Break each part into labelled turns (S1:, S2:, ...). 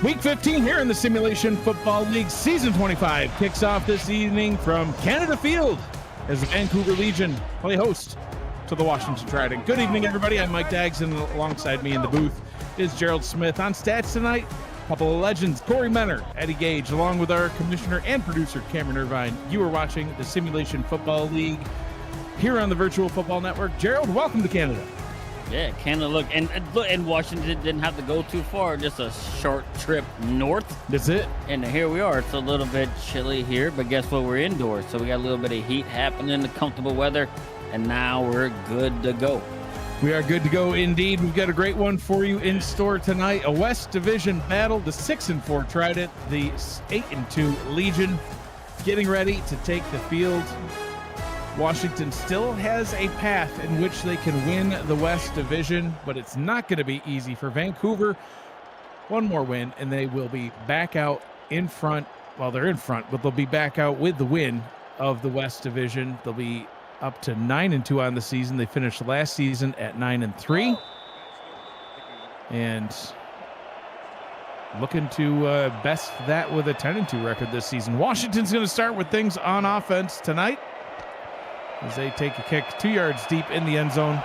S1: Week 15 here in the Simulation Football League. Season 25 kicks off this evening from Canada Field as the Vancouver Legion play host to the Washington Trident. Good evening, everybody. I'm Mike Daggs, and alongside me in the booth is Gerald Smith. On stats tonight, a couple of legends, Corey Menner, Eddie Gage, along with our commissioner and producer, Cameron Irvine. You are watching the Simulation Football League here on the Virtual Football Network. Gerald, welcome to Canada.
S2: Yeah, Canada, and Washington didn't have to go too far, just a short trip north.
S1: That's it.
S2: And here we are. It's a little bit chilly here, but guess what? We're indoors, so we got a little bit of heat happening, the comfortable weather, and now we're good to go.
S1: We are good to go indeed. We've got a great one for you in store tonight. A West Division battle, the 6-4 Trident, the 8-2 Legion, getting ready to take the field. Washington still has a path in which they can win the West Division, but it's not going to be easy for Vancouver. One more win, and they will be back out in front. Well, they're in front, but they'll be back out with the win of the West Division. They'll be up to 9-2 on the season. They finished last season at 9-3. And looking to best that with a 10-2 record this season. Washington's going to start with things on offense tonight as they take a kick 2 yards deep in the end zone.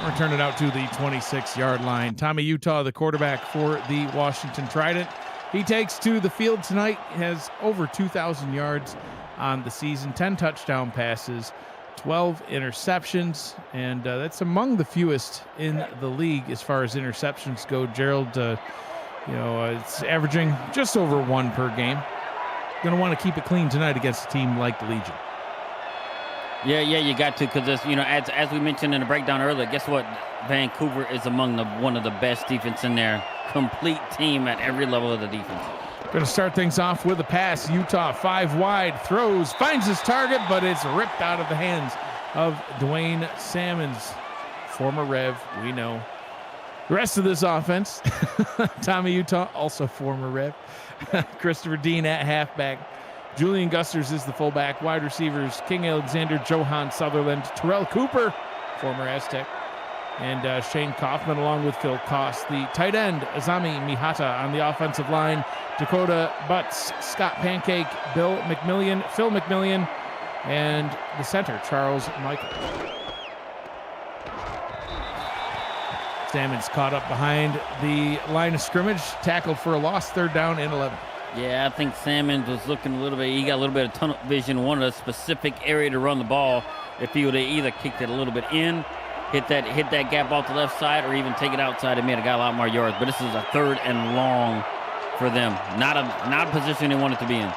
S1: Return it out to the 26-yard line. Tommy Utah, the quarterback for the Washington Trident. He takes to the field tonight, has over 2,000 yards on the season, 10 touchdown passes, 12 interceptions, and that's among the fewest in the league as far as interceptions go. Gerald, it's averaging just over one per game. Going to want to keep it clean tonight against a team like the Legion.
S2: Yeah, you got to, because as we mentioned in the breakdown earlier, guess what? Vancouver is among one of the best defense in their complete team at every level of the defense.
S1: Going to start things off with a pass. Utah 5 wide, throws, finds his target, but it's ripped out of the hands of Dwayne Salmons, former Rev, we know. The rest of this offense, Tommy Utah, also former Rev. Christopher Dean at halfback. Julian Gusters is the fullback. Wide receivers, King Alexander, Johan Sutherland, Terrell Cooper, former Aztec, and Shane Kaufman along with Phil Koss. The tight end, Azami Mihata on the offensive line. Dakota Butts, Scott Pancake, Bill McMillian, Phil McMillian, and the center, Charles Michael. Salmon's caught up behind the line of scrimmage, tackled for a loss, 3rd down and 11.
S2: Yeah, I think Salmons was looking a little bit, he got a little bit of tunnel vision, wanted a specific area to run the ball. If he would have either kicked it a little bit in, hit that gap off the left side, or even take it outside, it may have got a lot more yards. But this is a 3rd and long for them. Not a position they wanted to be in.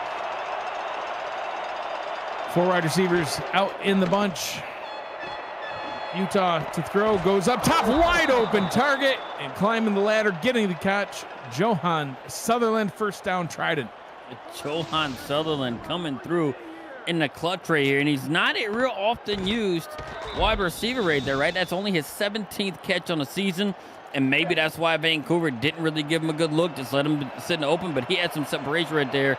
S1: 4 wide receivers out in the bunch. Utah to throw, goes up top, wide open target, and climbing the ladder, getting the catch, Johan Sutherland, 1st down Trident.
S2: Johan Sutherland coming through in the clutch right here, and he's not a real often used wide receiver right there, right? That's only his 17th catch on the season, and maybe that's why Vancouver didn't really give him a good look, just let him sit in the open, but he had some separation right there,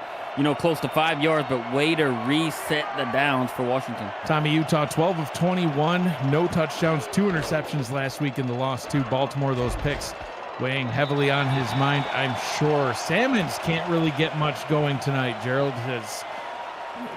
S2: close to 5 yards, but way to reset the downs for Washington.
S1: Tommy Utah, 12 of 21, no touchdowns, 2 interceptions last week in the loss to Baltimore. Those picks weighing heavily on his mind, I'm sure. Salmons can't really get much going tonight. Gerald has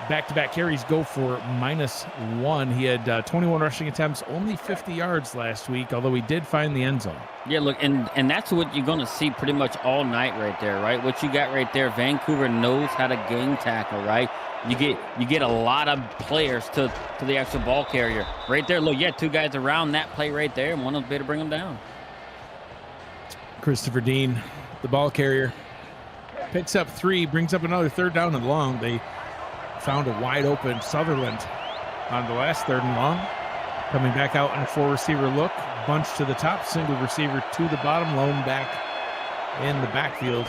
S1: back-to-back carries go for -1. He had 21 rushing attempts, only 50 yards last week, although he did find the end zone.
S2: Yeah, look, and that's what you're going to see pretty much all night right there, right? What you got right there, Vancouver knows how to game tackle, right? You get a lot of players to the actual ball carrier. Right there, look, 2 guys around that play right there, and one of them better bring them down.
S1: Christopher Dean, the ball carrier, picks up 3, brings up another 3rd down and long. They found a wide open Sutherland on the last 3rd and long. Coming back out in a 4-receiver look. Bunch to the top, single receiver to the bottom. Lone back in the backfield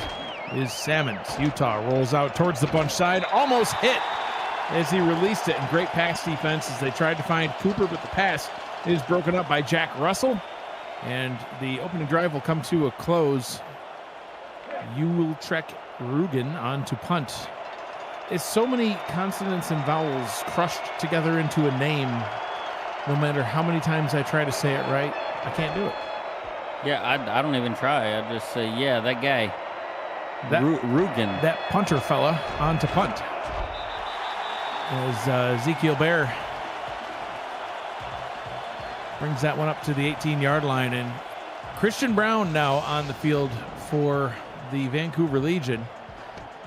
S1: is Salmons. Utah rolls out towards the bunch side. Almost hit as he released it. And great pass defense as they tried to find Cooper, but the pass is broken up by Jack Russell. And the opening drive will come to a close. Yultrek Rugen on to punt. It's so many consonants and vowels crushed together into a name. No matter how many times I try to say it right, I can't do it.
S2: Yeah, I don't even try. I just say, yeah, that guy, Rugen.
S1: That punter fella on to punt. As Ezekiel Bear brings that one up to the 18-yard line. And Christian Brown now on the field for the Vancouver Legion,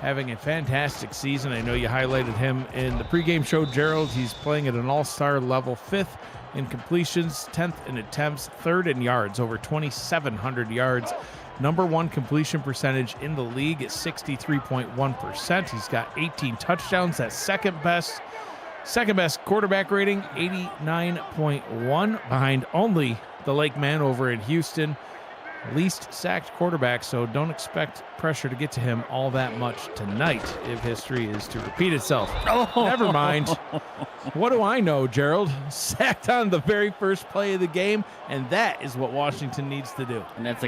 S1: having a fantastic season. I know you highlighted him in the pregame show, Gerald. He's playing at an all-star level, 5th in completions, 10th in attempts, 3rd in yards, over 2,700 yards. Number 1 completion percentage in the league at 63.1%. He's got 18 touchdowns. That's second best quarterback rating, 89.1, behind only the Lake Man over in Houston. Least sacked quarterback, so don't expect pressure to get to him all that much tonight if history is to repeat itself.
S2: Oh.
S1: Never mind. What do I know, Gerald? Sacked on the very first play of the game, and that is what Washington needs to do.
S2: And that's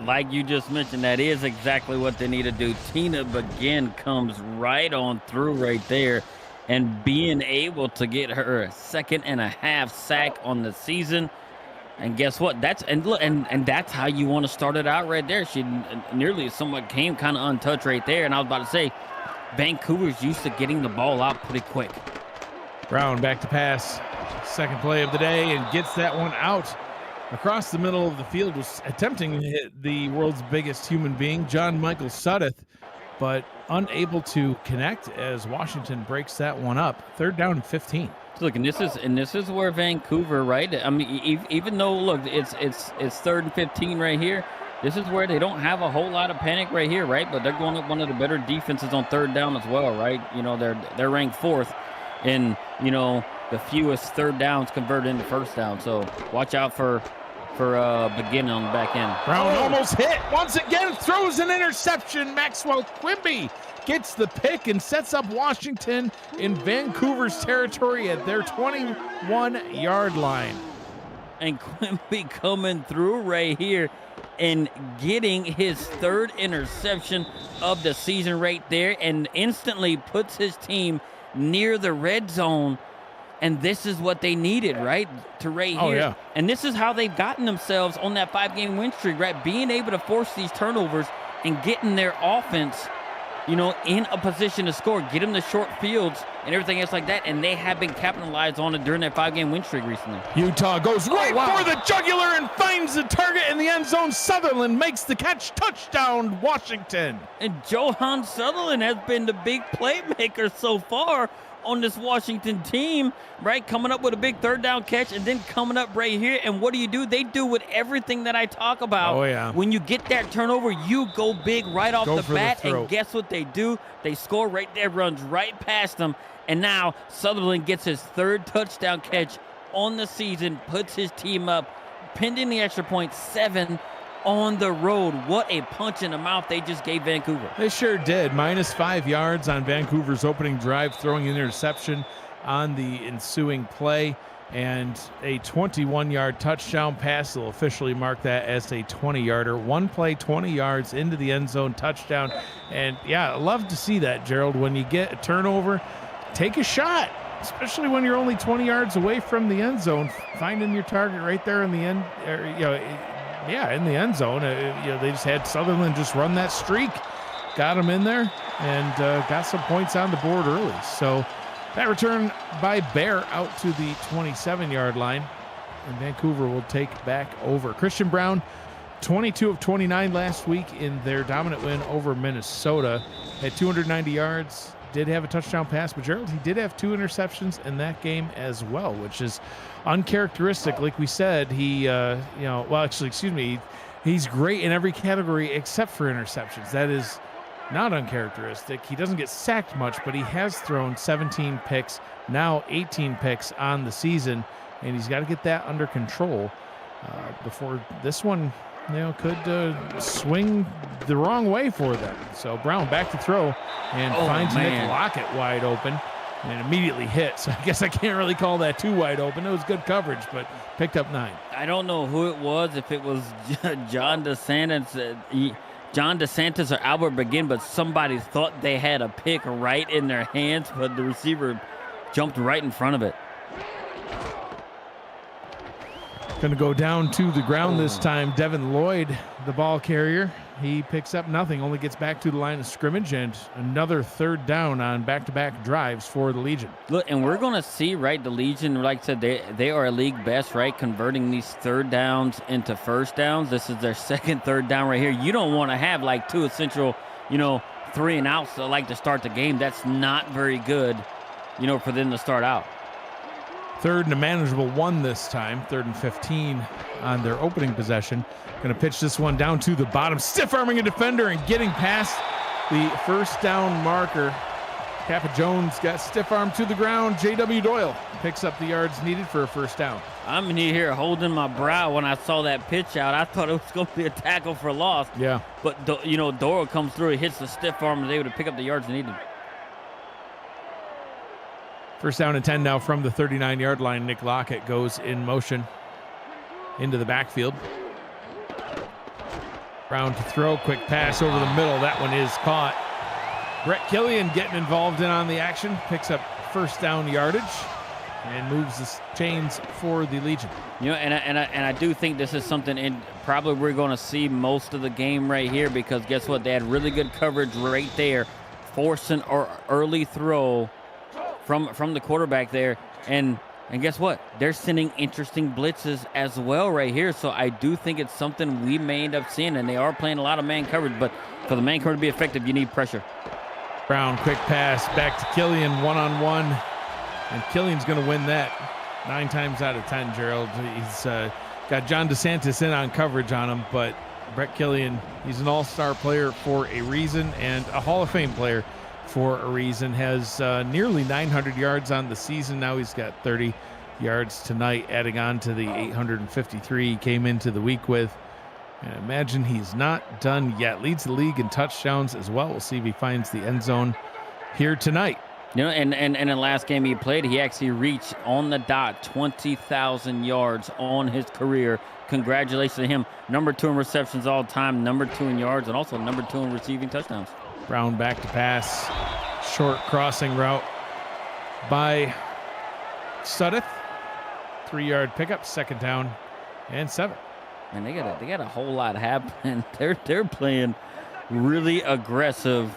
S2: like you just mentioned, that is exactly what they need to do. Tina Begin comes right on through right there, and being able to get her 2.5 sack on the season. And guess what? That's how you want to start it out right there. She nearly somewhat came kind of untouched right there. And I was about to say, Vancouver's used to getting the ball out pretty quick.
S1: Brown back to pass. Second play of the day, and gets that one out across the middle of the field. Was attempting to hit the world's biggest human being, John Michael Suddeth, but unable to connect as Washington breaks that one up. 3rd down and 15.
S2: Look, and this is where Vancouver, right? I mean, even though, look, it's 3rd and 15 right here. This is where they don't have a whole lot of panic right here, right? But they're going up one of the better defenses on 3rd down as well, right? You know, they're ranked 4th in, you know, the fewest 3rd downs converted into 1st down. So watch out for Begin on the back end.
S1: Brown almost hit once again, throws an interception. Maxwell Quimby gets the pick and sets up Washington in Vancouver's territory at their 21-yard line.
S2: And Quimby coming through right here and getting his 3rd interception of the season right there, and instantly puts his team near the red zone. And this is what they needed, right? Here.
S1: Yeah.
S2: And this is how they've gotten themselves on that 5-game win streak, right? Being able to force these turnovers and getting their offense, you know, in a position to score, get them the short fields and everything else like that. And they have been capitalized on it during that 5-game win streak recently.
S1: Utah goes right for the jugular and finds the target in the end zone. Sutherland makes the catch. Touchdown, Washington.
S2: And Johan Sutherland has been the big playmaker so far on this Washington team, right? Coming up with a big 3rd down catch and then coming up right here. And what do? They do with everything that I talk about.
S1: Oh, yeah.
S2: When you get that turnover, you go big right off the bat. And guess what they do? They score right there, runs right past them. And now Sutherland gets his 3rd touchdown catch on the season, puts his team up, pending the extra point, 7 on the road. What a punch in the mouth they just gave Vancouver.
S1: They sure did. -5 yards on Vancouver's opening drive, throwing an interception on the ensuing play, and a 21-yard touchdown pass. They'll officially mark that as a 20-yarder. One play, 20 yards into the end zone, touchdown. And yeah, I love to see that, Gerald. When you get a turnover, take a shot, especially when you're only 20 yards away from the end zone, finding your target right there in the end, in the end zone. They just had Sutherland just run that streak, got him in there, and got some points on the board early. So that return by Bear out to the 27-yard line, and Vancouver will take back over. Christian Brown, 22 of 29 last week in their dominant win over Minnesota, had 290 yards. Did have a touchdown pass, but Gerald, he did have 2 interceptions in that game as well, which is uncharacteristic. Like we said, he's great in every category except for interceptions. That is not uncharacteristic. He doesn't get sacked much, but he has thrown 17 picks, now 18 picks on the season, and he's got to get that under control before this one could swing the wrong way for them. So Brown back to throw and finds Nick Lockett wide open and immediately hit. So I guess I can't really call that too wide open. It was good coverage, but picked up 9.
S2: I don't know who it was, if it was John DeSantis or Albert Begin, but somebody thought they had a pick right in their hands, but the receiver jumped right in front of it.
S1: Going to go down to the ground this time. Devin Lloyd, the ball carrier. He picks up nothing, only gets back to the line of scrimmage, and another third down on back-to-back drives for the Legion.
S2: Look, and we're going to see, right, the Legion, like I said, they are a league best, right, converting these third downs into first downs. This is their second third down right here. You don't want to have, like, two essential, 3 and outs that like to start the game. That's not very good, for them to start out.
S1: Third and a manageable 1 this time. 3rd and 15 on their opening possession. Going to pitch this one down to the bottom, stiff-arming a defender and getting past the first down marker. Kappa Jones got stiff-armed to the ground. J.W. Doyle picks up the yards needed for a first down.
S2: I'm in here holding my brow when I saw that pitch out. I thought it was going to be a tackle for loss.
S1: Yeah.
S2: But, Doyle comes through, he hits the stiff arm, and they able to pick up the yards needed.
S1: First down and 10 now from the 39-yard line. Nick Lockett goes in motion into the backfield. Brown to throw, quick pass over the middle. That one is caught. Brett Killian getting involved in on the action, picks up first down yardage and moves the chains for the Legion.
S2: And I do think this is something, and probably we're going to see most of the game right here, because guess what? They had really good coverage right there, forcing an early throw from the quarterback there, and guess what? They're sending interesting blitzes as well right here. So I do think it's something we may end up seeing, and they are playing a lot of man coverage, but for the man coverage to be effective, you need pressure.
S1: Brown, quick pass back to Killian, one-on-one, and Killian's going to win that 9 times out of 10, Gerald. He's got John DeSantis in on coverage on him, but Brett Killian, he's an all-star player for a reason and a Hall of Fame player for a reason. Has nearly 900 yards on the season. Now he's got 30 yards tonight, adding on to the 853 he came into the week with. And imagine he's not done yet. Leads the league in touchdowns as well. We'll see if he finds the end zone here tonight.
S2: And in the last game he played, he actually reached on the dot 20,000 yards on his career. Congratulations to him. Number 2 in receptions all time, number 2 in yards, and also number 2 in receiving touchdowns.
S1: Brown back to pass. Short crossing route by Sudduth. 3-yard pickup, second down and 7.
S2: Man, they got a whole lot happening. They're playing really aggressive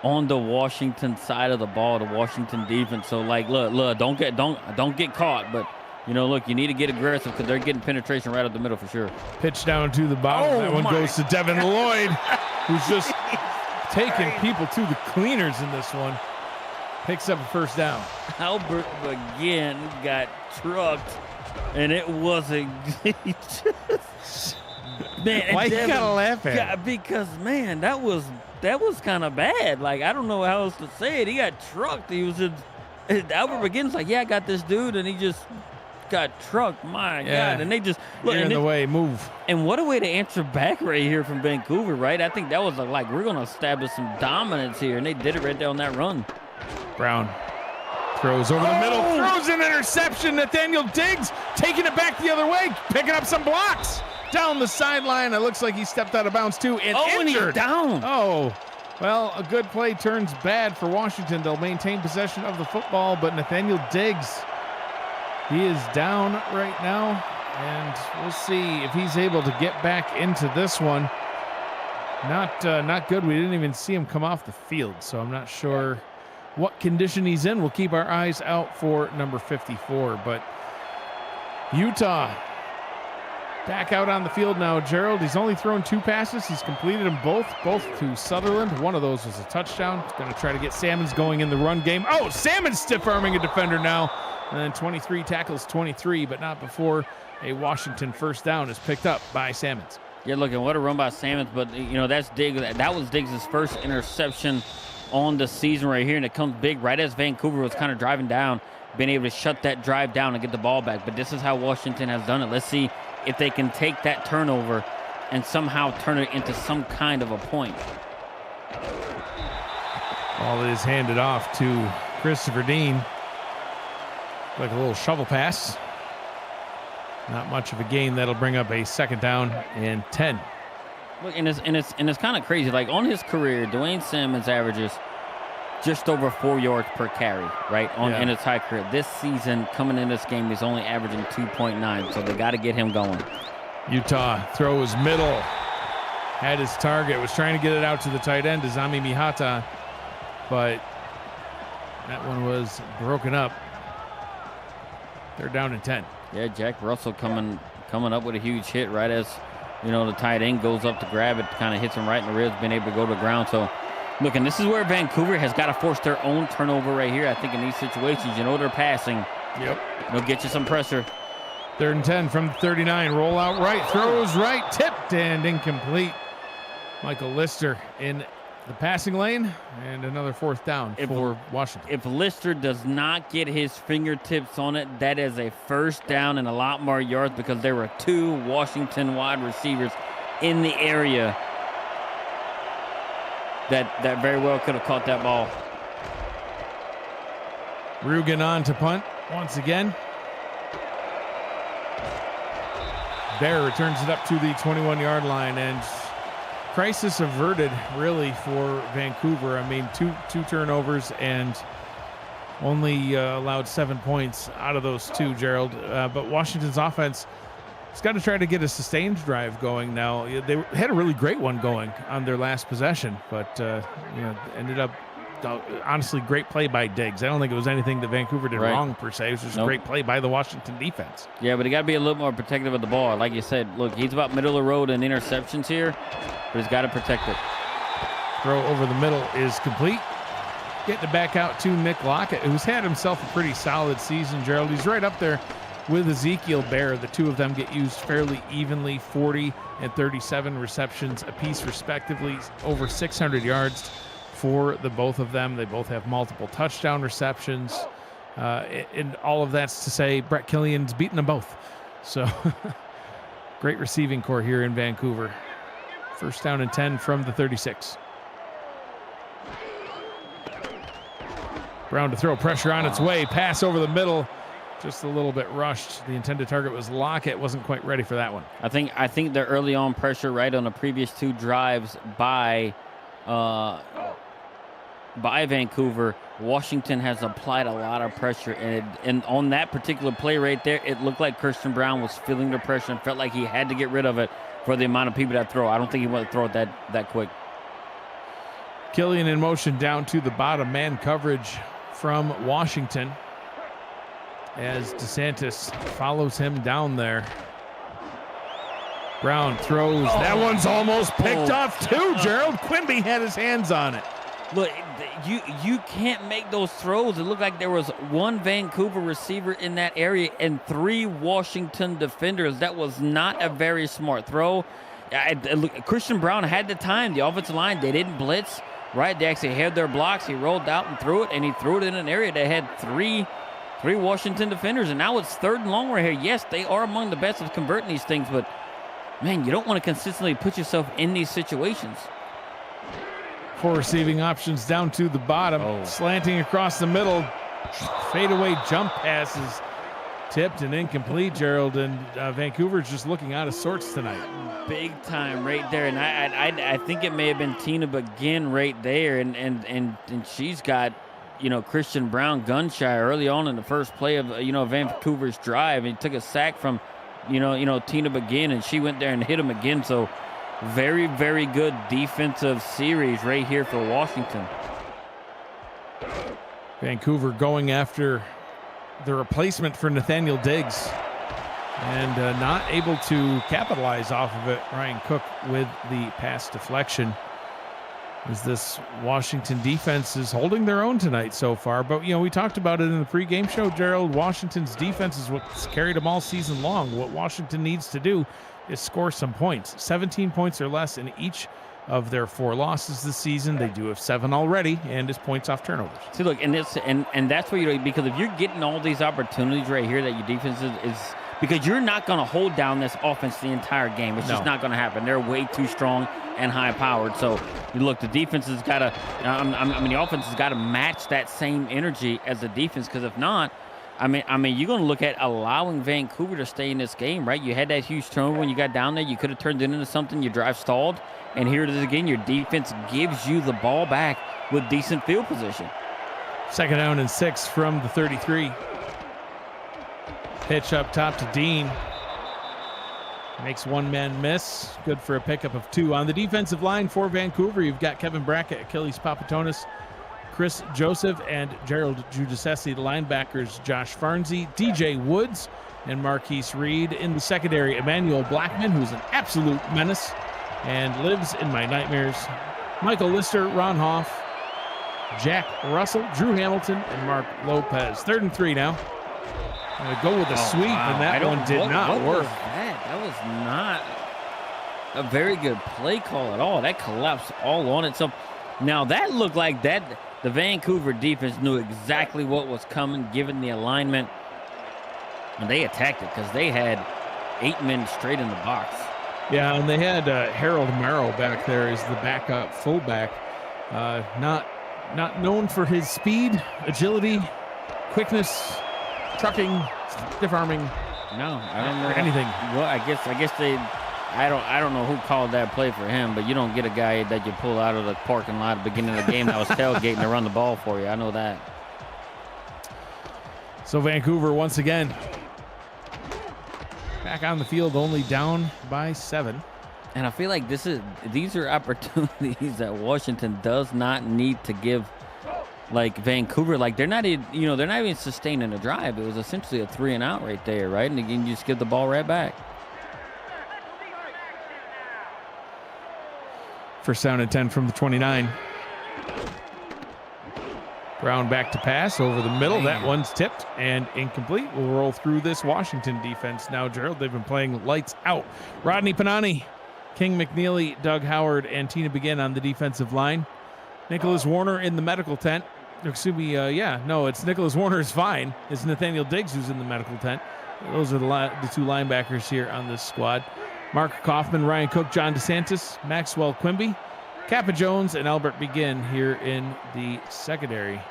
S2: on the Washington side of the ball, the Washington defense. So look, don't get caught, but look, you need to get aggressive because they're getting penetration right up the middle for sure.
S1: Pitch down to the bottom. That one goes to Devin Lloyd, who's just taking people to the cleaners in this one. Picks up a first down.
S2: Albert again got trucked, and it wasn't. Man,
S1: why you gotta laugh at it?
S2: Because man, that was kind of bad. Like, I don't know how else to say it. He got trucked. He was Albert McGinn's like, yeah, I got this dude, and he just got trucked. My God. And they just
S1: look in the way, move.
S2: And what a way to answer back right here from Vancouver, right? I think that was like we're gonna establish some dominance here, and they did it right there on that run.
S1: Brown throws over the middle, throws an interception. Nathaniel Diggs taking it back the other way, picking up some blocks down the sideline. It looks like he stepped out of bounds too and injured.
S2: And he's down.
S1: Oh, well, a good play turns bad for Washington. They'll maintain possession of the football, but Nathaniel Diggs, he is down right now, and we'll see if he's able to get back into this one. Not good. We didn't even see him come off the field, so I'm not sure what condition he's in. We'll keep our eyes out for number 54, but Utah back out on the field now. Gerald, he's only thrown 2 passes. He's completed them both to Sutherland. One of those was a touchdown. He's going to try to get Salmons going in the run game. Oh, Salmons stiff-arming a defender now. And then 23 tackles 23, but not before a Washington first down is picked up by Salmons.
S2: Yeah, look, and what a run by Salmons, but, that's Diggs. That was Diggs' first interception on the season right here, and it comes big right as Vancouver was kind of driving down, being able to shut that drive down and get the ball back. But this is how Washington has done it. Let's see if they can take that turnover and somehow turn it into some kind of a point.
S1: Ball is handed off to Christopher Dean. Like a little shovel pass. Not much of a gain. That'll bring up a second down and 10.
S2: Look, and it's kind of crazy. Like, on his career, Dwayne Salmons averages just over 4 yards per carry, right, in his high career. This season, coming in this game, he's only averaging 2.9, so they got to get him going.
S1: Utah throws middle. Had his target. Was trying to get it out to the tight end, Azami Mihata, but that one was broken up. They're down to 10.
S2: Yeah, Jack Russell coming up with a huge hit right as, the tight end goes up to grab it, kind of hits him right in the ribs, being able to go to the ground. So, look, and this is where Vancouver has got to force their own turnover right here. I think in these situations, they're passing.
S1: Yep.
S2: They'll get you some pressure.
S1: 3rd and 10 from the 39. Roll out right, throws right, tipped and incomplete. Michael Lister in the passing lane, and another 4th down for Washington.
S2: If Lister does not get his fingertips on it, that is a 1st down and a lot more yards, because there were 2 Washington wide receivers in the area that very well could have caught that ball.
S1: Rugen on to punt once again. Bear returns it up to the 21-yard line, and crisis averted, really, for Vancouver. I mean, two turnovers and only allowed 7 points out of those 2, Gerald. But Washington's offense has got to try to get a sustained drive going now. They had a really great one going on their last possession, but ended up, honestly, great play by Diggs. I don't think it was anything that Vancouver did wrong, per se. It was just a great play by the Washington defense.
S2: Yeah, but he got to be a little more protective of the ball. Like you said, look, he's about middle of the road in interceptions here, but he's got to protect it.
S1: Throw over the middle is complete. Getting it back out to Nick Lockett, who's had himself a pretty solid season, Gerald. He's right up there with Ezekiel Bear. The 2 of them get used fairly evenly, 40 and 37 receptions apiece, respectively, over 600 yards for the both of them. They both have multiple touchdown receptions. And all of that's to say Brett Killian's beaten them both. So great receiving core here in Vancouver. 1st down and 10 from the 36. Brown to throw, pressure on its way. Pass over the middle. Just a little bit rushed. The intended target was Lockett. Wasn't quite ready for that one.
S2: I think the early on pressure right on the previous 2 drives by Vancouver, Washington has applied a lot of pressure, and on that particular play right there, it looked like Christian Brown was feeling the pressure and felt like he had to get rid of it for the amount of people that throw. I don't think he wanted to throw it that quick.
S1: Killian in motion down to the bottom, man coverage from Washington as DeSantis follows him down there. Brown throws. That one's almost picked off too, Gerald. Quimby had his hands on it.
S2: Look, you can't make those throws. It looked like there was 1 Vancouver receiver in that area and 3 Washington defenders. That was not a very smart throw. Christian Brown had the time. The offensive line, they didn't blitz, right? They actually had their blocks. He rolled out and threw it, and he threw it in an area that had 3 Washington defenders, and now it's 3rd and long right here. Yes, they are among the best of converting these things, but, man, you don't want to consistently put yourself in these situations.
S1: 4 receiving options down to the bottom. Slanting across the middle. Fadeaway jump passes tipped and incomplete, Gerald. And Vancouver's just looking out of sorts tonight.
S2: Big time right there. And I think it may have been Tina Begin right there. And she's got, Christian Brown gun shy early on in the first play of, Vancouver's drive. And he took a sack from, Tina Begin, and she went there and hit him again. So, very, very good defensive series right here for Washington.
S1: Vancouver going after the replacement for Nathaniel Diggs and not able to capitalize off of it. Ryan Cook with the pass deflection. As this Washington defense is holding their own tonight so far. But, we talked about it in the pregame show, Gerald. Washington's defense is what's carried them all season long. What Washington needs to do is score some points. 17 points or less in each of their 4 losses this season. They do have 7 already, and it's points off turnovers.
S2: See, look, and that's what because if you're getting all these opportunities right here that your defense is because you're not going to hold down this offense the entire game. It's just not going to happen. They're way too strong and high-powered. So, look, the defense has got to the offense has got to match that same energy as the defense, because if not, I mean, you're going to look at allowing Vancouver to stay in this game, right? You had that huge turnover when you got down there. You could have turned it into something. Your drive stalled. And here it is again. Your defense gives you the ball back with decent field position.
S1: 2nd down and 6 from the 33. Pitch up top to Dean. Makes one man miss. Good for a pickup of 2. On the defensive line for Vancouver, you've got Kevin Brackett, Achilles Papatonis, Chris Joseph, and Gerald Giudice. The linebackers, Josh Farnsey, DJ Woods, and Marquise Reed. In the secondary, Emmanuel Blackman, who's an absolute menace and lives in my nightmares. Michael Lister, Ron Hoff, Jack Russell, Drew Hamilton, and Mark Lopez. 3rd and 3 now. Gonna go with a sweep, and that one did not work.
S2: That was not a very good play call at all. That collapsed all on it. So now that looked like that the Vancouver defense knew exactly what was coming, given the alignment, and they attacked it because they had 8 men straight in the box.
S1: Yeah, and they had Harold Morrow back there as the backup fullback. Not known for his speed, agility, quickness, trucking, stiff arming.
S2: No, I don't know
S1: anything.
S2: Well, I guess they. I don't know who called that play for him, but you don't get a guy that you pull out of the parking lot at the beginning of the game that was tailgating to run the ball for you. I know that.
S1: So Vancouver once again back on the field, only down by 7.
S2: And I feel like these are opportunities that Washington does not need to give. Like Vancouver, like they're not even sustaining a drive. It was essentially a 3 and out right there, right? And again, you just give the ball right back.
S1: 1st down and 10 from the 29. Brown back to pass over the middle. That one's tipped and incomplete. We'll roll through this Washington defense now, Gerald. They've been playing lights out. Rodney Panani, King McNeely, Doug Howard, and Tina Begin on the defensive line. Nicholas Warner in the medical tent. Excuse me, it's Nicholas Warner is fine. It's Nathaniel Diggs who's in the medical tent. Those are the 2 linebackers here on this squad. Mark Kaufman, Ryan Cook, John DeSantis, Maxwell Quimby, Kappa Jones, and Albert Begin here in the secondary.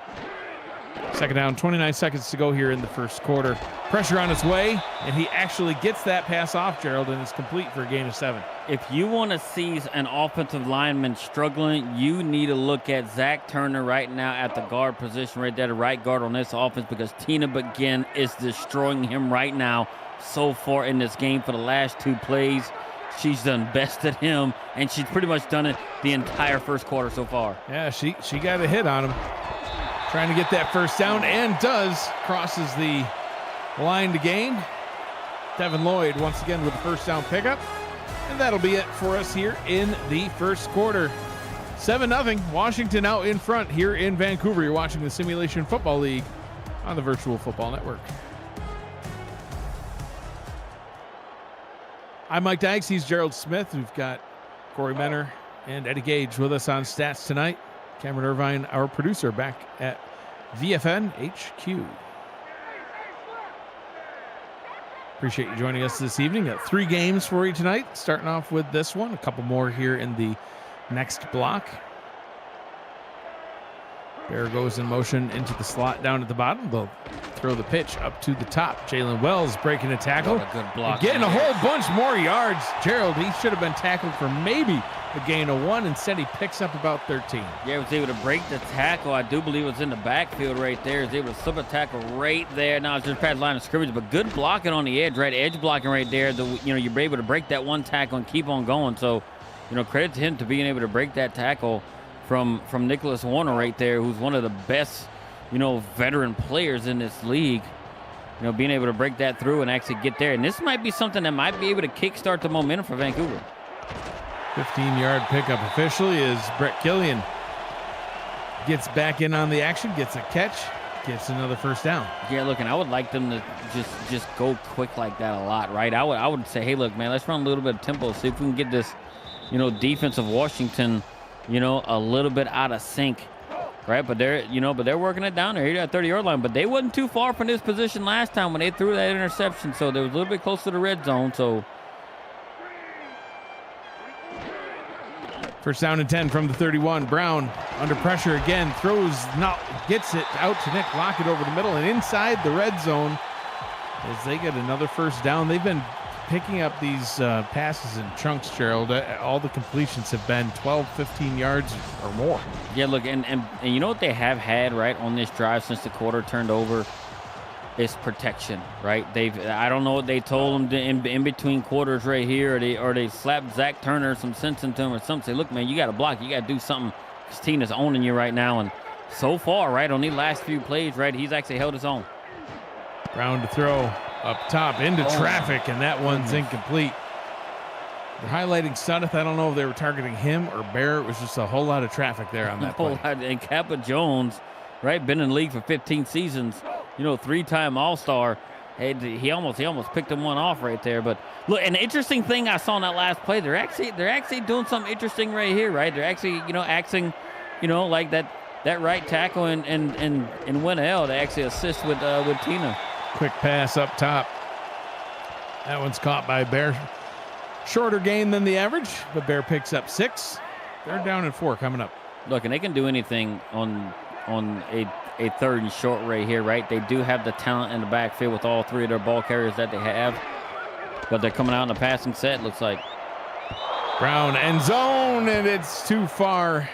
S1: 2nd down, 29 seconds to go here in the 1st quarter. Pressure on its way, and he actually gets that pass off, Gerald, and it's complete for a gain of 7.
S2: If you want to see an offensive lineman struggling, you need to look at Zach Turner right now at the guard position right there, the right guard on this offense, because Tina Begin is destroying him right now so far in this game. For the last 2 plays, she's done bested him, and she's pretty much done it the entire 1st quarter so far.
S1: Yeah, she got a hit on him. Trying to get that 1st down, and does. Crosses the line to gain. Devin Lloyd once again with the 1st down pickup. And that'll be it for us here in the 1st quarter. 7-0, Washington out in front here in Vancouver. You're watching the Simulation Football League on the Virtual Football Network. I'm Mike Dykes. He's Gerald Smith. We've got Corey Menner and Eddie Gage with us on stats tonight. Cameron Irvine, our producer, back at VFN HQ. Appreciate you joining us this evening. Got 3 games for you tonight, starting off with this one. A couple more here in the next block. Bear goes in motion into the slot down at the bottom. They'll throw the pitch up to the top. Jalen Wells breaking a tackle.
S2: What a good block.
S1: Getting a whole bunch more yards. Gerald, he should have been tackled for maybe a gain of 1. Instead, he picks up about 13.
S2: Yeah, he was able to break the tackle. I do believe it was in the backfield right there. He was able to slip a tackle right there. Now it's just past the line of scrimmage, but good blocking on the edge, right? Edge blocking right there. You're able to break that one tackle and keep on going. So, credit to him to being able to break that tackle from Nicholas Warner right there, who's one of the best, veteran players in this league. Being able to break that through and actually get there. And this might be something that might be able to kickstart the momentum for Vancouver.
S1: 15-yard pickup officially as Brett Killian gets back in on the action, gets a catch, gets another 1st down.
S2: Yeah, look, and I would like them to just go quick like that a lot, right? I would say, hey, look, man, let's run a little bit of tempo, see if we can get this, defense of Washington, a little bit out of sync, right? But they're working it down there. Here at 30-yard line, but they wasn't too far from this position last time when they threw that interception, so they was a little bit close to the red zone. So
S1: First down and 10 from the 31. Brown under pressure again, gets it out to Nick Lockett over the middle and inside the red zone as they get another first down. They've been picking up these passes in chunks, Gerald. All the completions have been 12, 15 yards or more.
S2: Yeah, look, and you know what they have had, right, on this drive since the quarter turned over is protection, right? I don't know what they told them in between quarters right here, or they slapped Zach Turner some sense into him or something. Say, look, man, you got to block. You got to do something. This team is owning you right now. And so far, right, on these last few plays, right, he's actually held his own.
S1: Brown to throw up top into traffic, and that one's incomplete. They're highlighting Suddeth. I don't know if they were targeting him or Bear. It was just a whole lot of traffic there on that play.
S2: And Kappa Jones, right, been in the league for 15 seasons, 3-time All-Star. He almost picked him one off right there. But look, an interesting thing I saw in that last play, they're actually doing something interesting right here, right? They're actually, acting, like that right tackle and Winnell to actually assist with Tina.
S1: Quick pass up top. That one's caught by Bear. Shorter gain than the average, but Bear picks up 6. They're down and 4 coming up.
S2: Look, and they can do anything on a third and short right here, right? They do have the talent in the backfield with all 3 of their ball carriers that they have, but they're coming out in the passing set, looks like.
S1: Brown end zone, and it's too far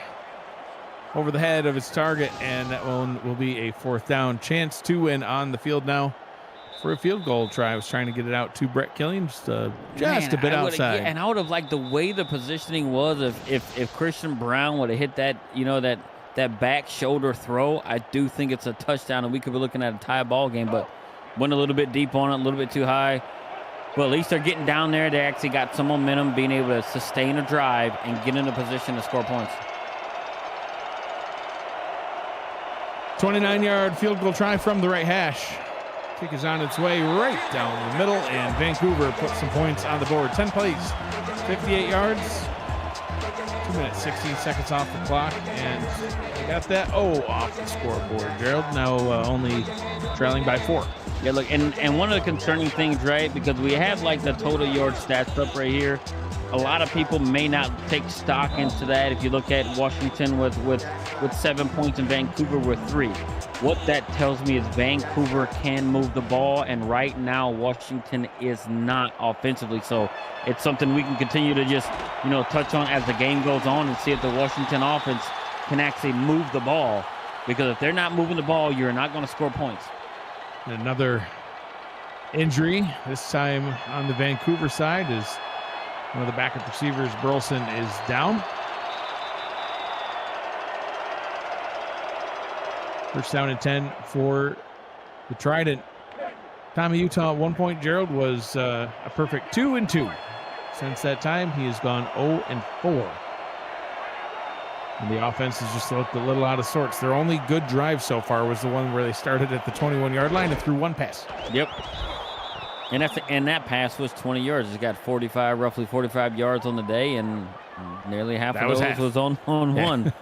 S1: over the head of its target, and that one will be a 4th down. Chance to win on the field now for a field goal try. I was trying to get it out to Brett Killian, just a bit outside.
S2: And I would have liked the way the positioning was if Christian Brown would have hit that, that back shoulder throw. I do think it's a touchdown, and we could be looking at a tie ball game, but went a little bit deep on it, a little bit too high. Well, at least they're getting down there. They actually got some momentum, being able to sustain a drive and get in a position to score points.
S1: 29-yard field goal try from the right hash. Kick is on its way right down the middle, and Vancouver puts some points on the board. 10 plays, 58 yards, 2 minutes, 16 seconds off the clock, and they got that off the scoreboard. Gerald now only trailing by 4.
S2: Yeah, look, and one of the concerning things, right, because we have like the total yard stats up right here. A lot of people may not take stock into that. If you look at Washington with 7 points and Vancouver with 3, what that tells me is Vancouver can move the ball, and right now Washington is not offensively. So it's something we can continue to just touch on as the game goes on and see if the Washington offense can actually move the ball, because if they're not moving the ball, you're not going to score points.
S1: Another injury, this time on the Vancouver side, is one of the backup receivers, Burleson, is down. First down and 10 for the Trident. Tommy Utah at one point, Gerald, was a perfect 2-2. Since that time, he has gone 0-4. And the offense has just looked a little out of sorts. Their only good drive so far was the one where they started at the 21-yard line and threw one pass.
S2: Yep. And that pass was 20 yards. He's got roughly 45 yards on the day, and nearly half of those was on one.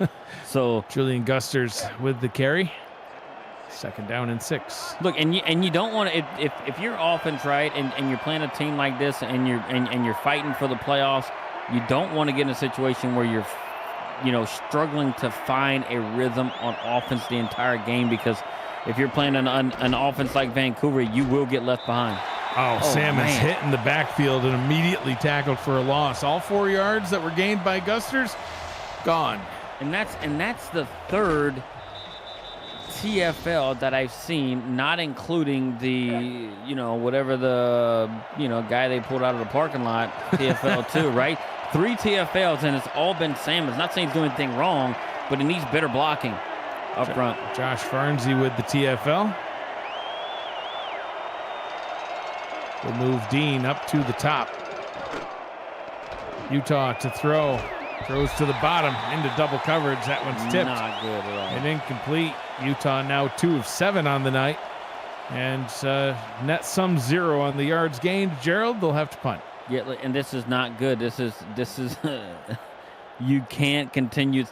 S2: So
S1: Julian Gusters with the carry. 2nd down and 6.
S2: Look, and you don't want to, if you're offense, right, and you're playing a team like this, and you're fighting for the playoffs, you don't want to get in a situation where you're struggling to find a rhythm on offense the entire game, because if you're playing an offense like Vancouver, you will get left behind.
S1: Salmon's hit in the backfield and immediately tackled for a loss. All 4 yards that were gained by Gusters, gone.
S2: And that's the 3rd TFL that I've seen, not including the, whatever the, guy they pulled out of the parking lot, TFL 2, right? 3 TFLs, and it's all been Salmons. Not saying he's doing anything wrong, but he needs better blocking up front.
S1: Josh Farnsey with the TFL. We'll move Dean up to the top. Utah to throw. Throws to the bottom into double coverage. That one's tipped.
S2: Not good at all.
S1: And incomplete. Utah now 2 of 7 on the night. And net sum 0 on the yards gained. Gerald, they'll have to punt.
S2: Yeah, and this is not good. This is you can't continue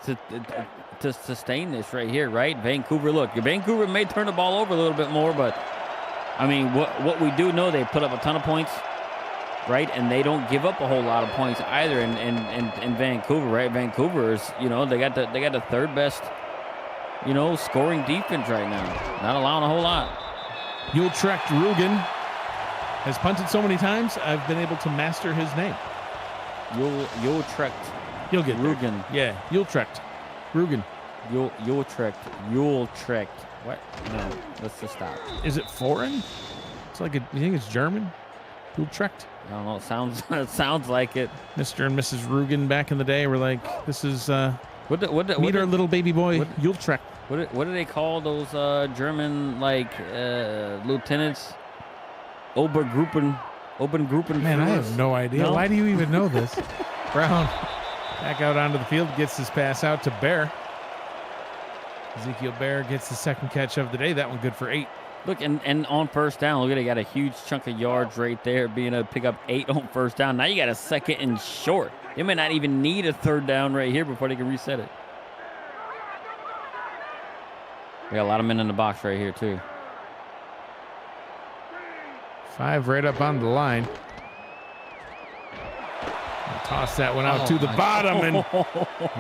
S2: to sustain this right here, right? Vancouver may turn the ball over a little bit more, but I mean, what we do know, they put up a ton of points right? And they don't give up a whole lot of points either in Vancouver, right? Vancouver is, they got the third best, scoring defense right now. Not allowing a whole lot.
S1: Utrecht Rugen has punted so many times, I've been able to master his name.
S2: Utrecht.
S1: You'll get there.
S2: Rugen.
S1: Yeah, Utrecht Rugen.
S2: Utrecht. What? No, let's just stop.
S1: Is it foreign? It's like you think it's German? Utrecht?
S2: I don't know. It sounds like it.
S1: Mr. and Mrs. Rugen back in the day were like, this is
S2: What
S1: meet our little baby boy, Utrecht.
S2: What do they call those German lieutenants? Obergruppen.
S1: Man, I have no idea.
S2: No?
S1: Why do you even know this? Brown back out onto the field, gets his pass out to Bear. Ezekiel Bear gets the second catch of the day. That one good for 8.
S2: Look, and on first down, look at it. Got a huge chunk of yards right there, being able to pick up 8 on first down. Now you got a second and short. They may not even need a third down right here before they can reset it. We got a lot of men in the box right here, too.
S1: 5 right up on the line. Toss that one out to the bottom, and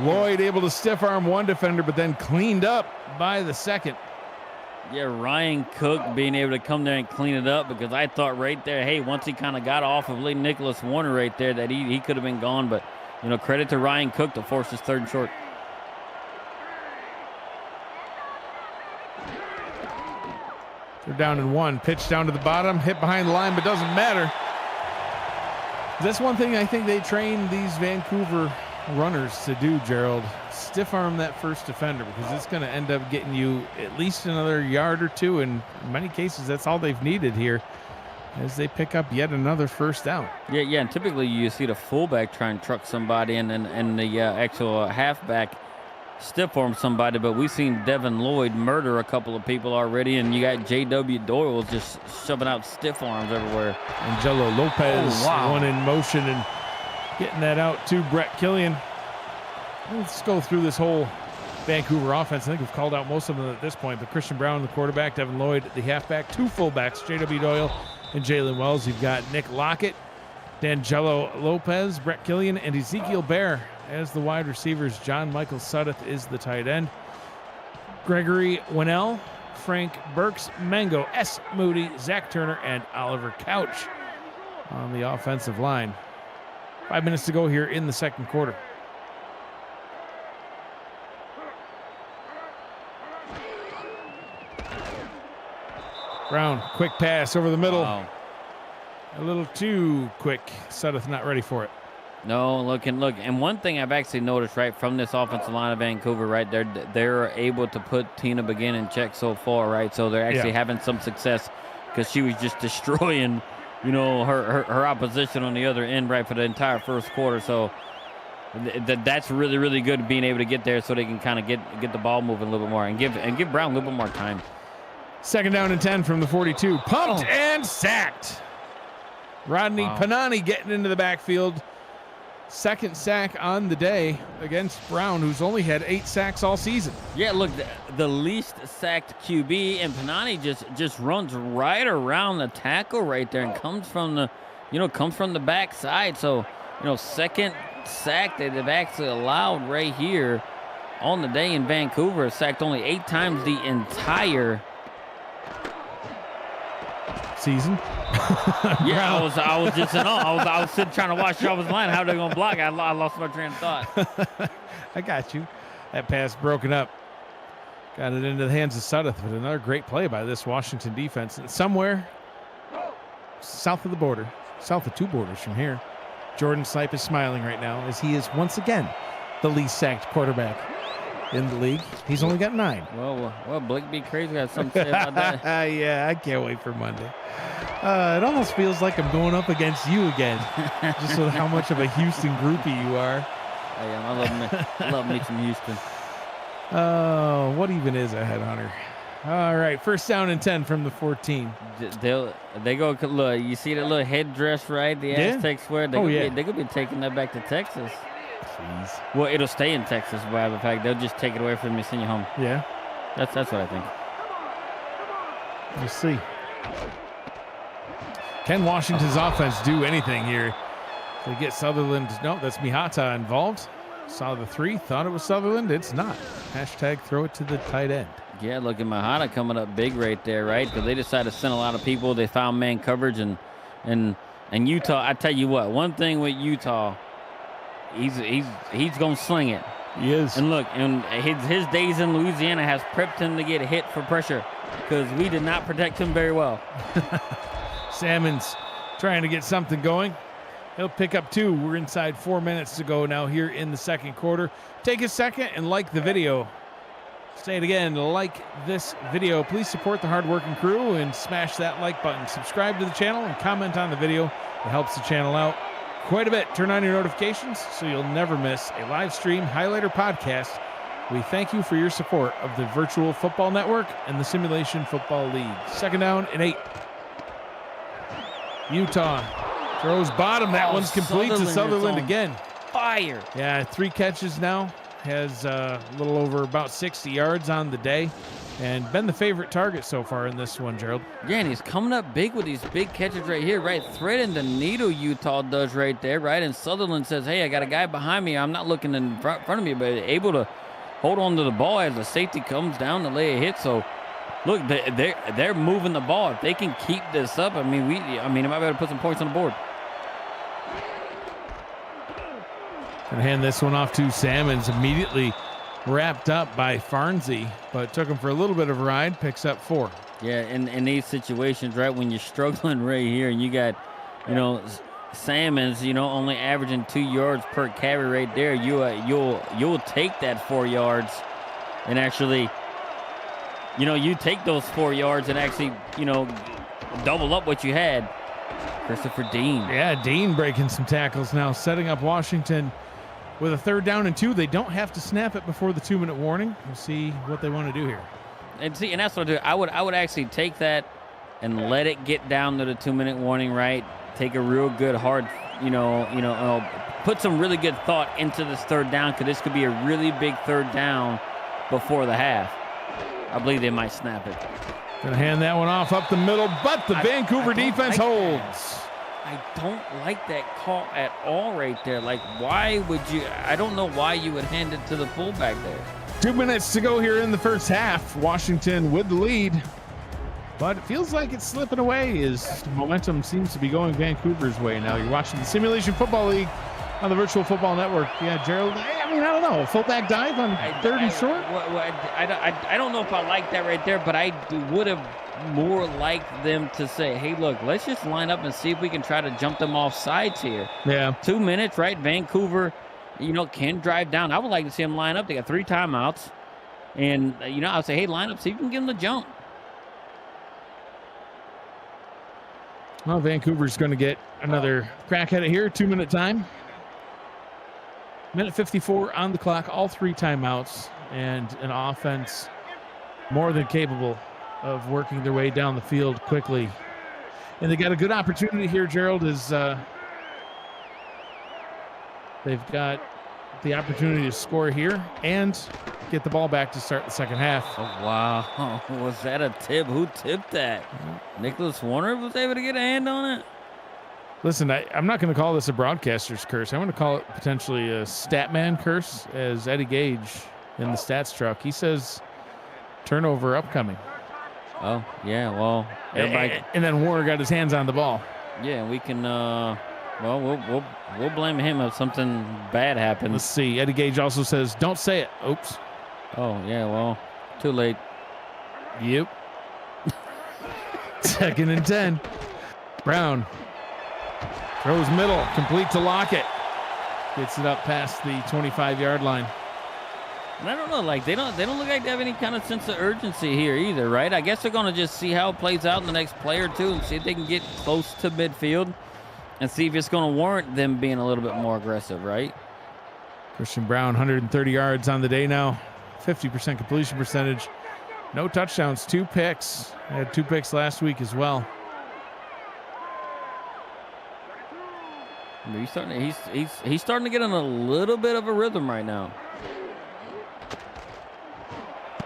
S1: Lloyd able to stiff arm one defender, but then cleaned up by the second.
S2: Yeah, Ryan Cook being able to come there and clean it up, because I thought right there, hey, once he kind of got off of Lee Nicholas Warner right there, that he could have been gone. But, credit to Ryan Cook to force his third and short.
S1: They're down in 1. Pitch down to the bottom, hit behind the line, but doesn't matter. That's one thing I think they train these Vancouver runners to do, Gerald. Stiff arm that first defender, because it's going to end up getting you at least another yard or 2. And in many cases, that's all they've needed here as they pick up yet another first down.
S2: Yeah, and typically you see the fullback try and truck somebody, and the actual halfback stiff arm somebody, but we've seen Devin Lloyd murder a couple of people already, and you got J.W. Doyle just shoving out stiff arms everywhere.
S1: Angelo Lopez, one in motion and getting that out to Brett Killian. Let's go through this whole Vancouver offense. I think we've called out most of them at this point, but Christian Brown, the quarterback, Devin Lloyd, the halfback, 2 fullbacks, J.W. Doyle and Jalen Wells. You've got Nick Lockett, D'Angelo Lopez, Brett Killian, and Ezekiel Bear as the wide receivers. John Michael Suddeth is the tight end. Gregory Winnell, Frank Burks, Mango, S. Moody, Zach Turner, and Oliver Couch on the offensive line. 5 minutes to go here in the second quarter. Brown, quick pass over the middle.
S2: Wow.
S1: A little too quick. Suddeth not ready for it.
S2: No, look. And one thing I've actually noticed, right, from this offensive line of Vancouver, right, they're able to put Tina Begin in check so far, right? So they're actually having some success, because she was just destroying, her opposition on the other end, right, for the entire first quarter. So that's really, really good, being able to get there so they can kind of get the ball moving a little bit more and give Brown a little bit more time.
S1: Second down and 10 from the 42. Pumped and sacked. Rodney Panani getting into the backfield. Second sack on the day against Brown, who's only had 8 sacks all season.
S2: Yeah, look, the least sacked QB, and Panani just runs right around the tackle right there and comes from the backside. So, second sack that they've actually allowed right here on the day in Vancouver. Sacked only 8 times the entire
S1: season.
S2: Yeah, I was just in awe. I was sitting trying to watch y'all was line. How they gonna block? I lost my train of thought.
S1: I got you. That pass broken up. Got it into the hands of Suddeth, but another great play by this Washington defense. And somewhere south of the border, south of 2 borders from here, Jordan Snipe is smiling right now as he is once again the least sacked quarterback in the league. He's only got 9.
S2: Well, Blake B. Crazy got something to say about that.
S1: Yeah, I can't wait for Monday. It almost feels like I'm going up against you again, just with how much of a Houston groupie you are.
S2: I am. I love me some Houston.
S1: Oh, what even is a headhunter? All right, first down and 10 from the 14.
S2: They go, look, you see that little headdress, right? The Aztecs wear. They could be taking that back to Texas.
S1: Jeez.
S2: Well, it'll stay in Texas, by the fact they'll just take it away from you and send you home.
S1: Yeah.
S2: That's what I think.
S1: We'll see. Can Washington's offense do anything here? They get Sutherland. No, that's Mihata involved. Saw the 3, thought it was Sutherland. It's not. Hashtag throw it to the tight end.
S2: Yeah, look at Mihata coming up big right there, right? Because they decided to send a lot of people. They found man coverage, and Utah. I tell you what, one thing with Utah, he's gonna sling it.
S1: He is.
S2: And look, and his days in Louisiana has prepped him to get hit for pressure because we did not protect him very well.
S1: Salmon's trying to get something going. He'll pick up 2. We're inside 4 minutes to go now here in the second quarter. Take a second and like the video. Say it again, like this video. Please support the hardworking crew and smash that like button. Subscribe to the channel and comment on the video. It helps the channel out quite a bit. Turn on your notifications so you'll never miss a live stream, highlight, or podcast. We thank you for your support of the Virtual Football Network and the Simulation Football League. Second down and 8. Utah throws bottom. That one's complete to Sutherland again.
S2: Fire.
S1: Yeah, 3 catches now. Has a little over about 60 yards on the day and been the favorite target so far in this one, Gerald.
S2: Yeah, and he's coming up big with these big catches right here, right? Threading the needle, Utah does right there, right? And Sutherland says, hey, I got a guy behind me. I'm not looking in front of me, but able to hold on to the ball as the safety comes down to lay a hit. So, look, they're moving the ball. If they can keep this up, I mean, they might be able to put some points on the board.
S1: Gonna hand this one off to Salmons. Immediately wrapped up by Farnsey, but took him for a little bit of a ride. Picks up 4.
S2: Yeah, in these situations, right, when you're struggling right here and you got, Salmons, only averaging 2 yards per carry right there, you'll take that 4 yards and actually, you take those 4 yards and actually, double up what you had. Christopher Dean.
S1: Yeah, Dean breaking some tackles now, setting up Washington with a 3rd down and 2. They don't have to snap it before the 2-minute warning. We'll see what they want to do here.
S2: And that's what I do. I would actually take that and let it get down to the 2-minute warning, right? Take a real good hard, put some really good thought into this 3rd down because this could be a really big 3rd down before the half. I believe they might snap it.
S1: Gonna hand that one off up the middle, but the Vancouver defense holds.
S2: I don't like that call at all right there. Like, why would you? I don't know why you would hand it to the fullback there.
S1: 2 minutes to go here in the first half. Washington with the lead, but it feels like it's slipping away as momentum seems to be going Vancouver's way now. You're watching the Simulation Football League on the Virtual Football Network. Yeah, Gerald, I don't know. Fullback dive on 30 short?
S2: I don't know if I like that right there, but I would have more liked them to say, hey, look, let's just line up and see if we can try to jump them off sides here.
S1: Yeah.
S2: 2 minutes, right? Vancouver, can drive down. I would like to see them line up. They got 3 timeouts. And, I'll say, hey, line up, see if you can get them to jump.
S1: Well, Vancouver's going to get another crack at it here. 2-minute time. Minute 54 on the clock, all 3 timeouts, and an offense more than capable of working their way down the field quickly. And they got a good opportunity here, Gerald, is they've got the opportunity to score here and get the ball back to start the second half.
S2: Oh, wow. Was that a tip? Who tipped that? Nicholas Warner was able to get a hand on it?
S1: Listen, I'm not going to call this a broadcaster's curse. I'm going to call it potentially a statman curse, as Eddie Gage in the stats truck. He says turnover upcoming.
S2: Oh, yeah, well. Everybody...
S1: And then Warner got his hands on the ball.
S2: Yeah, we can, we'll blame him if something bad happens.
S1: Let's see. Eddie Gage also says, don't say it. Oops.
S2: Oh, yeah, well, too late.
S1: Yep. 2nd and 10. Brown throws middle, complete to Lockett. Gets it up past the 25-yard line.
S2: And I don't know, like they don't look like they have any kind of sense of urgency here either, right? I guess they're going to just see how it plays out in the next play or two and see if they can get close to midfield and see if it's going to warrant them being a little bit more aggressive, right?
S1: Christian Brown, 130 yards on the day now, 50% completion percentage, no touchdowns, 2 picks. He had 2 picks last week as well.
S2: He's starting to get in a little bit of a rhythm right now.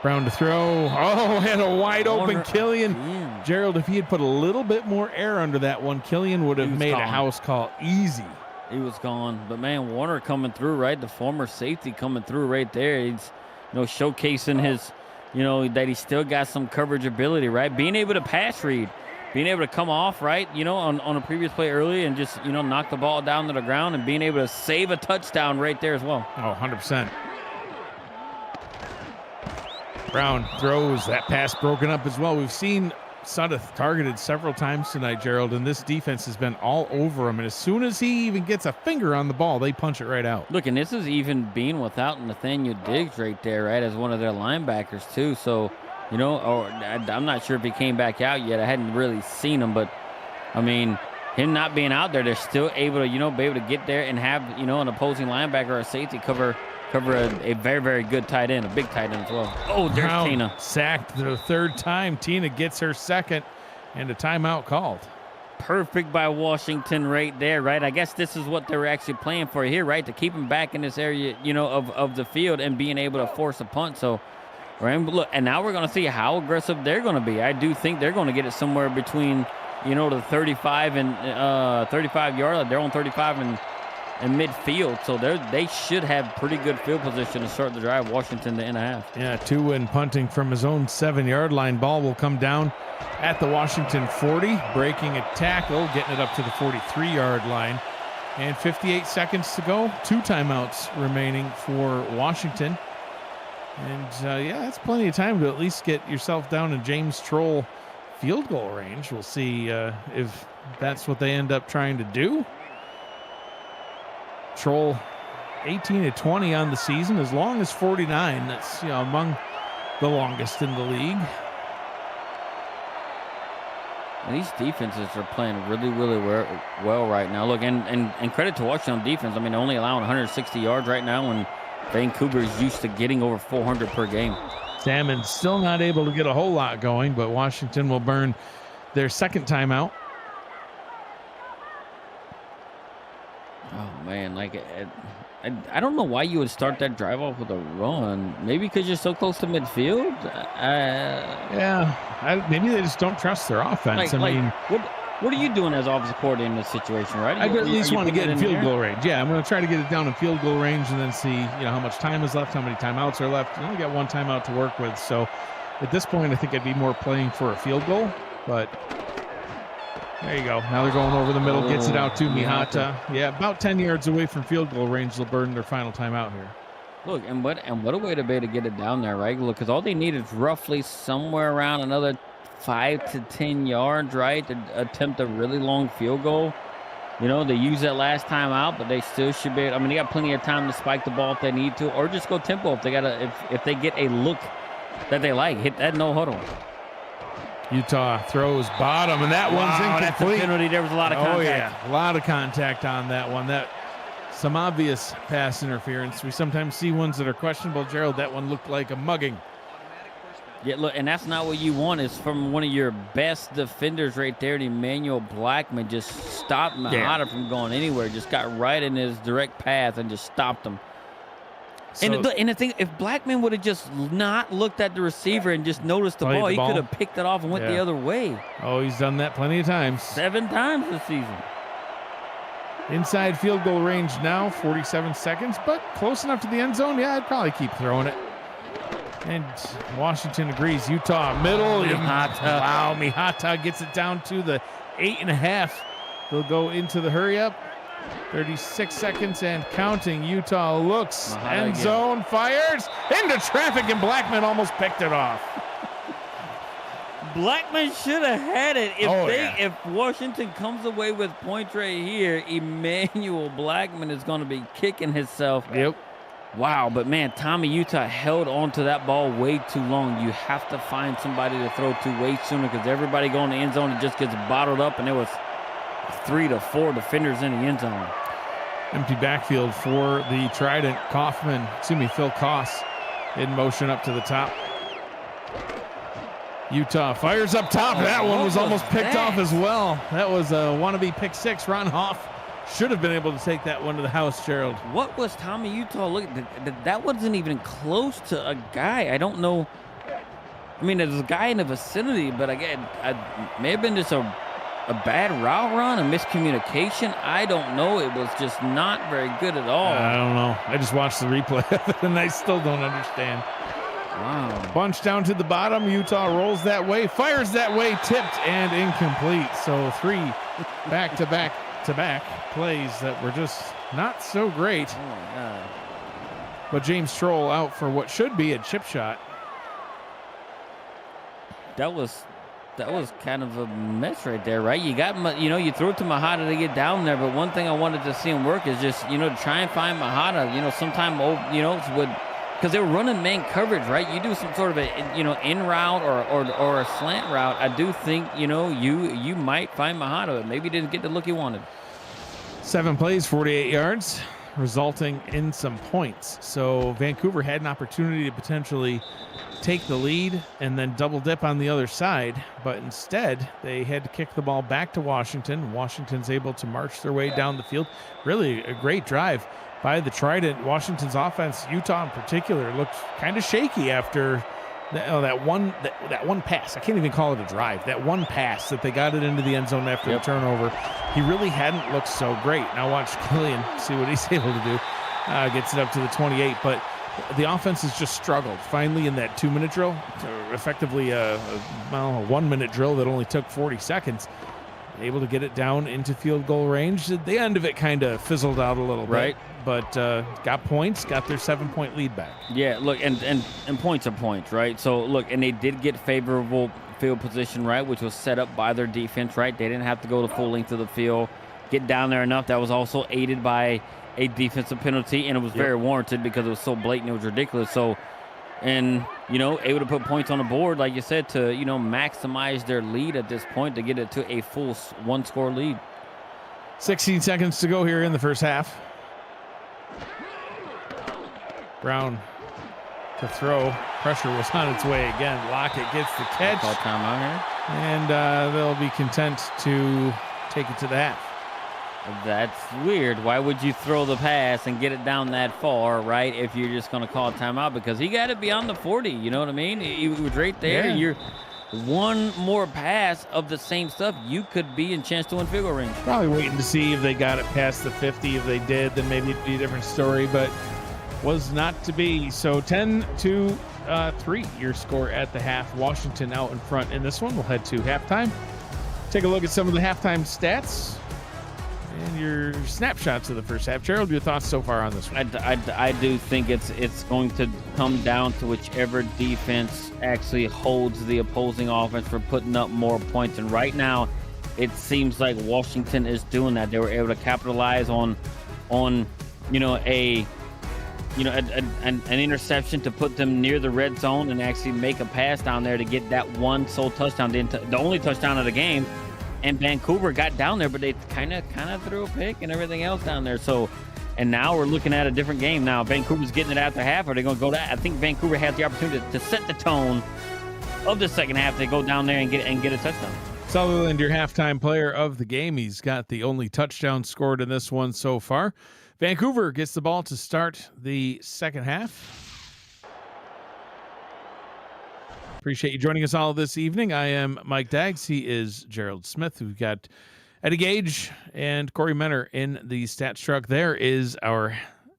S1: Brown to throw. Oh, and a wide open Killian.
S2: Yeah.
S1: Gerald, if he had put a little bit more air under that one, Killian would have made a house call easy.
S2: He was gone. But, man, Warner coming through, right? The former safety coming through right there. He's, showcasing his, that he still got some coverage ability, right? Being able to pass read. Being able to come off, right, on a previous play early and just, knock the ball down to the ground and being able to save a touchdown right there as well.
S1: Oh, 100%. Brown throws. That pass broken up as well. We've seen Sudduth targeted several times tonight, Gerald, and this defense has been all over him. And as soon as he even gets a finger on the ball, they punch it right out.
S2: Look, and this is even being without Nathaniel Diggs right there, right, as one of their linebackers too. So, or I'm not sure if he came back out yet. I hadn't really seen him, but, I mean, him not being out there, they're still able to, be able to get there and have, an opposing linebacker or a safety cover a very, very good tight end, a big tight end as well. Oh, there's
S1: Brown
S2: Tina.
S1: sacked the third time. Tina gets her second, and a timeout called.
S2: Perfect by Washington right there, right? I guess this is what they were actually playing for here, right? To keep him back in this area, of the field and being able to force a punt. So, right, look, and now we're going to see how aggressive they're going to be. I do think they're going to get it somewhere between, the 35 and 35-yard line. They're on 35 and midfield, so they should have pretty good field position to start the drive. Washington to end a half.
S1: Yeah, Two-win punting from his own 7-yard line. Ball will come down at the Washington 40, breaking a tackle, getting it up to the 43-yard line. And 58 seconds to go. 2 timeouts remaining for Washington. And, that's plenty of time to at least get yourself down in James Troll field goal range. We'll see if that's what they end up trying to do. Troll 18-20 on the season, as long as 49. That's among the longest in the league.
S2: And these defenses are playing really, really well right now. Look, and credit to Washington defense. I mean, they're only allowing 160 yards right now, and Vancouver is used to getting over 400 per game.
S1: Salmon still not able to get a whole lot going, but Washington will burn their second timeout.
S2: Oh, man, I don't know why you would start that drive off with a run. Maybe because you're so close to midfield?
S1: Maybe they just don't trust their offense.
S2: What are you doing as offensive coordinator in this situation, right?
S1: I at least want to get in field goal range. Yeah, I'm going to try to get it down in field goal range and then see how much time is left, how many timeouts are left. You only got 1 timeout to work with. So at this point, I think I'd be more playing for a field goal, but... There you go. Now they're going over the middle. Gets it out to Mihata. Yeah, about 10 yards away from field goal range. They'll burn their final timeout here.
S2: Look, and what a way to be able to get it down there, right? Look, because all they need is roughly somewhere around another 5 to 10 yards, right, to attempt a really long field goal. They used that last time out, but they still should be. I mean, they got plenty of time to spike the ball if they need to, or just go tempo if they if they get a look that they like. Hit that no huddle.
S1: Utah throws bottom, and that one's incomplete.
S2: That's a penalty. There was a lot of contact.
S1: Oh, yeah, a lot of contact on that one. Some obvious pass interference. We sometimes see ones that are questionable. Gerald, that one looked like a mugging.
S2: Yeah, look, and that's not what you want. It's from one of your best defenders right there, Emmanuel Blackman. Just stopped Mihata from going anywhere. Just got right in his direct path and just stopped him. So, and the thing, if Blackman would have just not looked at the receiver and just noticed the ball, he could have picked it off and went the other way.
S1: Oh, he's done that plenty of times.
S2: 7 times this season.
S1: Inside field goal range now, 47 seconds, but close enough to the end zone. Yeah, I'd probably keep throwing it. And Washington agrees. Utah middle.
S2: Mihata.
S1: Wow, Mihata gets it down to the 8.5. They'll go into the hurry up. 36 seconds and counting. Utah looks, end zone, fires into traffic, and Blackman almost picked it off.
S2: Blackman should have had it. If Washington comes away with points right here, Emmanuel Blackman is going to be kicking himself.
S1: Yep.
S2: Wow, but man, Tommy Utah held on to that ball way too long. You have to find somebody to throw to way sooner because everybody going to the end zone, it just gets bottled up, and there was 3 to 4 defenders in the end zone.
S1: Empty backfield for the Trident. Phil Koss in motion up to the top. Utah fires up top. That one was almost picked off as well. That was a wannabe pick 6. Ron Hoff should have been able to take that one to the house, Gerald.
S2: What was Tommy Utah looking? That wasn't even close to a guy. I don't know I mean, there's a guy in the vicinity, but again, I may have been just a bad route run, a miscommunication. I don't know. It was just not very good at all.
S1: I don't know. I just watched the replay of it, and I still don't understand.
S2: Wow.
S1: Bunch down to the bottom. Utah rolls that way, fires that way, tipped and incomplete. So 3 back-to-back plays that were just not so great.
S2: Oh my God.
S1: But James Troll out for what should be a chip shot.
S2: That was kind of a mess right there, right? You got, you throw it to Mahada to get down there, but one thing I wanted to see him work is just, to try and find Mahada, sometime, because they were running man coverage, right? You do some sort of a, in route or a slant route. I do think, you might find Mahada, but maybe didn't get the look he wanted.
S1: 7 plays, 48 yards, resulting in some points. So Vancouver had an opportunity to potentially take the lead and then double dip on the other side, but instead they had to kick the ball back to Washington. Washington's able to march their way down the field. Really a great drive by the Trident. Washington's offense, Utah in particular, looked kind of shaky after that one pass. I can't even call it a drive. That one pass that they got it into the end zone after the turnover. He really hadn't looked so great. Now watch Killian, see what he's able to do. Gets it up to the 28, but the offense has just struggled. Finally, in that 2-minute drill, effectively a 1-minute drill that only took 40 seconds, able to get it down into field goal range. At the end of it kind of fizzled out a little bit, but got points, got their 7-point lead back.
S2: Yeah, look, and points are points, right? So, look, and they did get favorable field position, right, which was set up by their defense, right? They didn't have to go the full length of the field, get down there enough. That was also aided by a defensive penalty, and it was very warranted because it was so blatant, it was ridiculous. So, and, able to put points on the board, like you said, to, maximize their lead at this point to get it to a full 1-score lead.
S1: 16 seconds to go here in the first half. Brown to throw. Pressure was on its way again. Lockett gets the catch.
S2: Call timeout here.
S1: And they'll be content to take it to the half.
S2: That's weird. Why would you throw the pass and get it down that far, right, if you're just going to call a timeout? Because he got it beyond the 40, you know what I mean? He was right there.
S1: Yeah.
S2: You're one more pass of the same stuff, you could be in chance to win field goal range.
S1: Probably waiting to see if they got it past the 50. If they did, then maybe it'd be a different story, but was not to be. So 10-3, your score at the half. Washington out in front in this one. We'll head to halftime. Take a look at some of the halftime stats and your snapshots of the first half. Gerald, your thoughts so far on this one?
S2: I do think it's going to come down to whichever defense actually holds the opposing offense for putting up more points. And right now, it seems like Washington is doing that. They were able to capitalize on an interception to put them near the red zone and actually make a pass down there to get that one sole touchdown, the only touchdown of the game. And Vancouver got down there, but they kind of threw a pick and everything else down there. So, and now we're looking at a different game. Now Vancouver's getting it after half. Are they going to go that? I think Vancouver has the opportunity to set the tone of the second half. They go down there and get a touchdown.
S1: Sutherland, your halftime player of the game. He's got the only touchdown scored in this one so far. Vancouver gets the ball to start the second half. Appreciate you joining us all this evening. I am Mike Daggs. He is Gerald Smith. We've got Eddie Gage and Corey Menner in the stats truck. There is our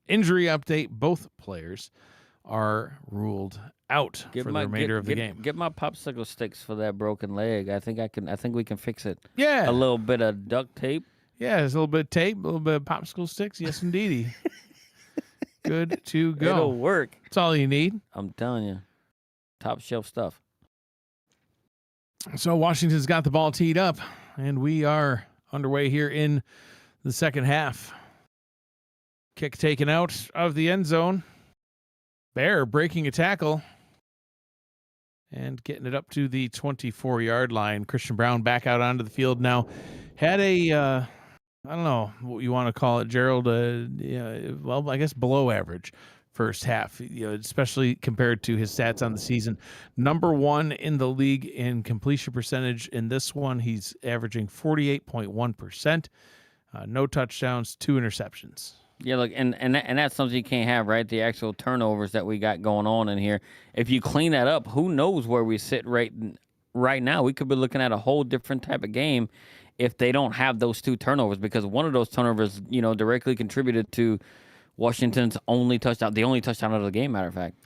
S1: injury update. Both players are ruled out for the remainder of the game.
S2: Get my popsicle sticks for that broken leg. I think we can fix it.
S1: Yeah.
S2: A little bit of duct tape.
S1: Yeah, there's a little bit of tape, a little bit of popsicle sticks. Yes, indeedy. Good to go.
S2: It'll work.
S1: That's all you need.
S2: I'm telling you. Top shelf stuff.
S1: So Washington's got the ball teed up, and we are underway here in the second half. Kick taken out of the end zone. Bear breaking a tackle and getting it up to the 24-yard line. Christian Brown back out onto the field now. Had a, I don't know what you want to call it, Gerald, well, I guess below average first half, especially compared to his stats on the season. Number 1 in the league in completion percentage. In this one, he's averaging 48.1%. No touchdowns, 2 interceptions.
S2: Yeah, look, and that's something you can't have, right? The actual turnovers that we got going on in here. If you clean that up, who knows where we sit right now? We could be looking at a whole different type of game if they don't have those 2 turnovers, because one of those turnovers, directly contributed to Washington's only touchdown, the only touchdown of the game, matter of fact.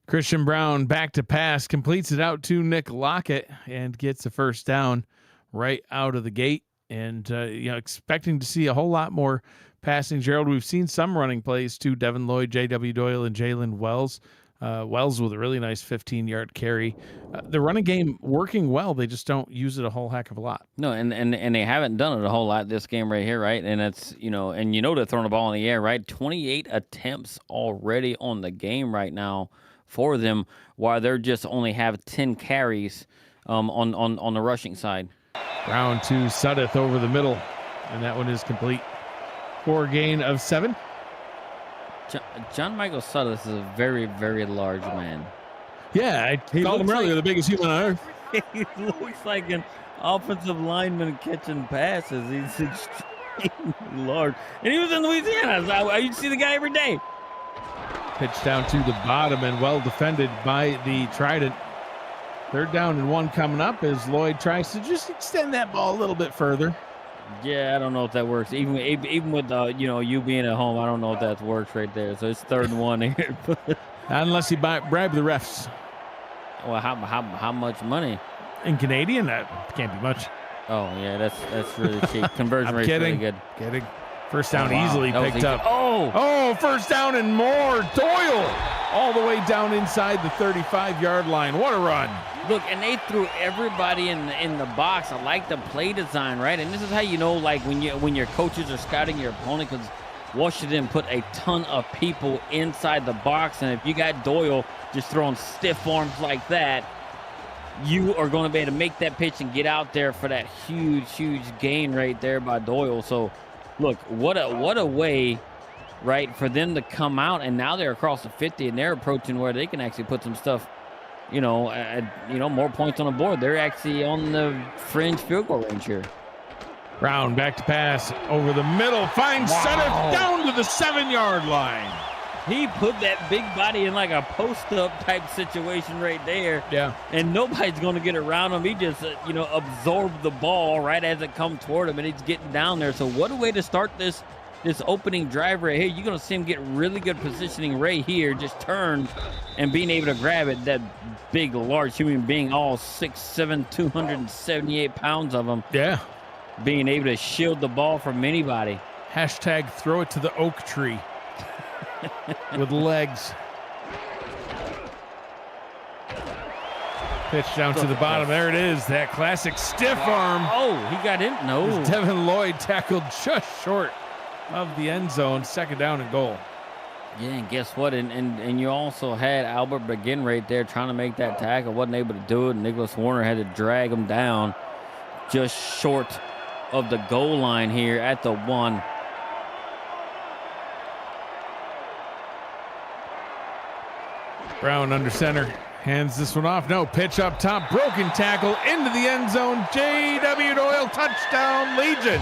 S1: Christian Brown back to pass, completes it out to Nick Lockett and gets a first down right out of the gate. And, expecting to see a whole lot more passing, Gerald. We've seen some running plays to Devin Lloyd, J.W. Doyle, and Jalen Wells. Wells with a really nice 15-yard carry. The running game working well. They just don't use it a whole heck of a lot.
S2: No, and they haven't done it a whole lot this game right here, right? And it's, they're throwing the ball in the air, right? 28 attempts already on the game right now for them, while they're just only have 10 carries on the rushing side.
S1: Brown to Sudduth over the middle, and that one is complete for a gain of 7.
S2: John Michael Sudduth is a very, very large man.
S1: Yeah, I called him earlier the biggest human on earth.
S2: He looks like an offensive lineman catching passes. He's extremely large. And he was in Louisiana. I used to see the guy every day.
S1: Pitch down to the bottom and well defended by the Trident. 3rd down and 1 coming up as Lloyd tries to just extend that ball a little bit further.
S2: Yeah, I don't know if that works. Even with you being at home, I don't know if that works right there. So it's 3rd and 1 here.
S1: Not unless you bribe the refs.
S2: Well, how much money?
S1: In Canadian, that can't be much.
S2: Oh yeah, that's really cheap. Conversion rate's really good.
S1: Kidding. First down easily picked up.
S2: Oh,
S1: first down and more. Doyle all the way down inside the 35-yard line. What a run.
S2: Look, and they threw everybody in the box. I like the play design, right? And this is how you know, like, when your coaches are scouting your opponent, because Washington put a ton of people inside the box, and if you got Doyle just throwing stiff arms like that, you are going to be able to make that pitch and get out there for that huge gain right there by Doyle. So, look, what a way, right, for them to come out, and now they're across the 50, and they're approaching where they can actually put some stuff, more points on the board. They're actually on the fringe field goal range here.
S1: Brown back to pass over the middle, finds Sudduth down to the 7-yard line.
S2: He put that big body in like a post-up type situation right there.
S1: Yeah.
S2: And nobody's going to get around him. He just, absorbed the ball right as it come toward him, and he's getting down there. So what a way to start this opening drive right here. You're going to see him get really good positioning right here, just turn and being able to grab it. That big, large human being, all 6'7", 278 pounds of him.
S1: Yeah.
S2: Being able to shield the ball from anybody.
S1: Hashtag throw it to the oak tree. With legs. Pitch down to the bottom. There it is. That classic stiff arm.
S2: Oh, he got in? No.
S1: Devin Lloyd tackled just short of the end zone. 2nd down and goal.
S2: Yeah, and guess what? And you also had Albert Begin right there trying to make that tackle. Wasn't able to do it. Nicholas Warner had to drag him down just short of the goal line here at the 1.
S1: Brown under center, hands this one off. No, pitch up top, broken tackle into the end zone. J.W. Doyle, touchdown, Legion.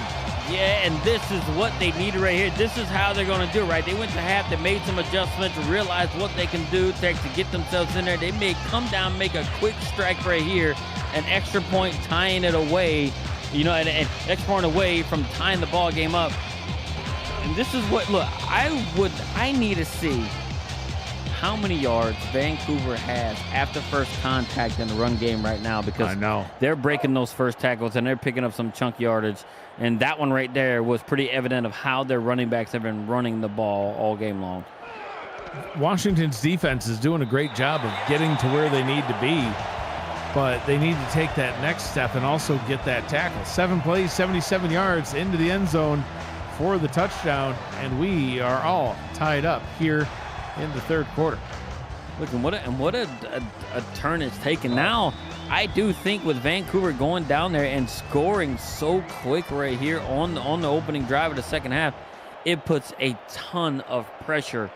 S2: Yeah, and this is what they needed right here. This is how they're going to do it, right? They went to half, they made some adjustments, realized what they can do to get themselves in there. They may come down, make a quick strike right here, an extra point tying it away, an extra point away from tying the ball game up. And this is what, look, I need to see how many yards Vancouver has after first contact in the run game right now, because
S1: I know
S2: they're breaking those first tackles and they're picking up some chunk yardage. And that one right there was pretty evident of how their running backs have been running the ball all game long.
S1: Washington's defense is doing a great job of getting to where they need to be, but they need to take that next step and also get that tackle. 7 plays, 77 yards into the end zone for the touchdown, and we are all tied up here in the 3rd quarter.
S2: Look, and what a turn it's taken. Now, I do think with Vancouver going down there and scoring so quick right here on the opening drive of the second half, it puts a ton of pressure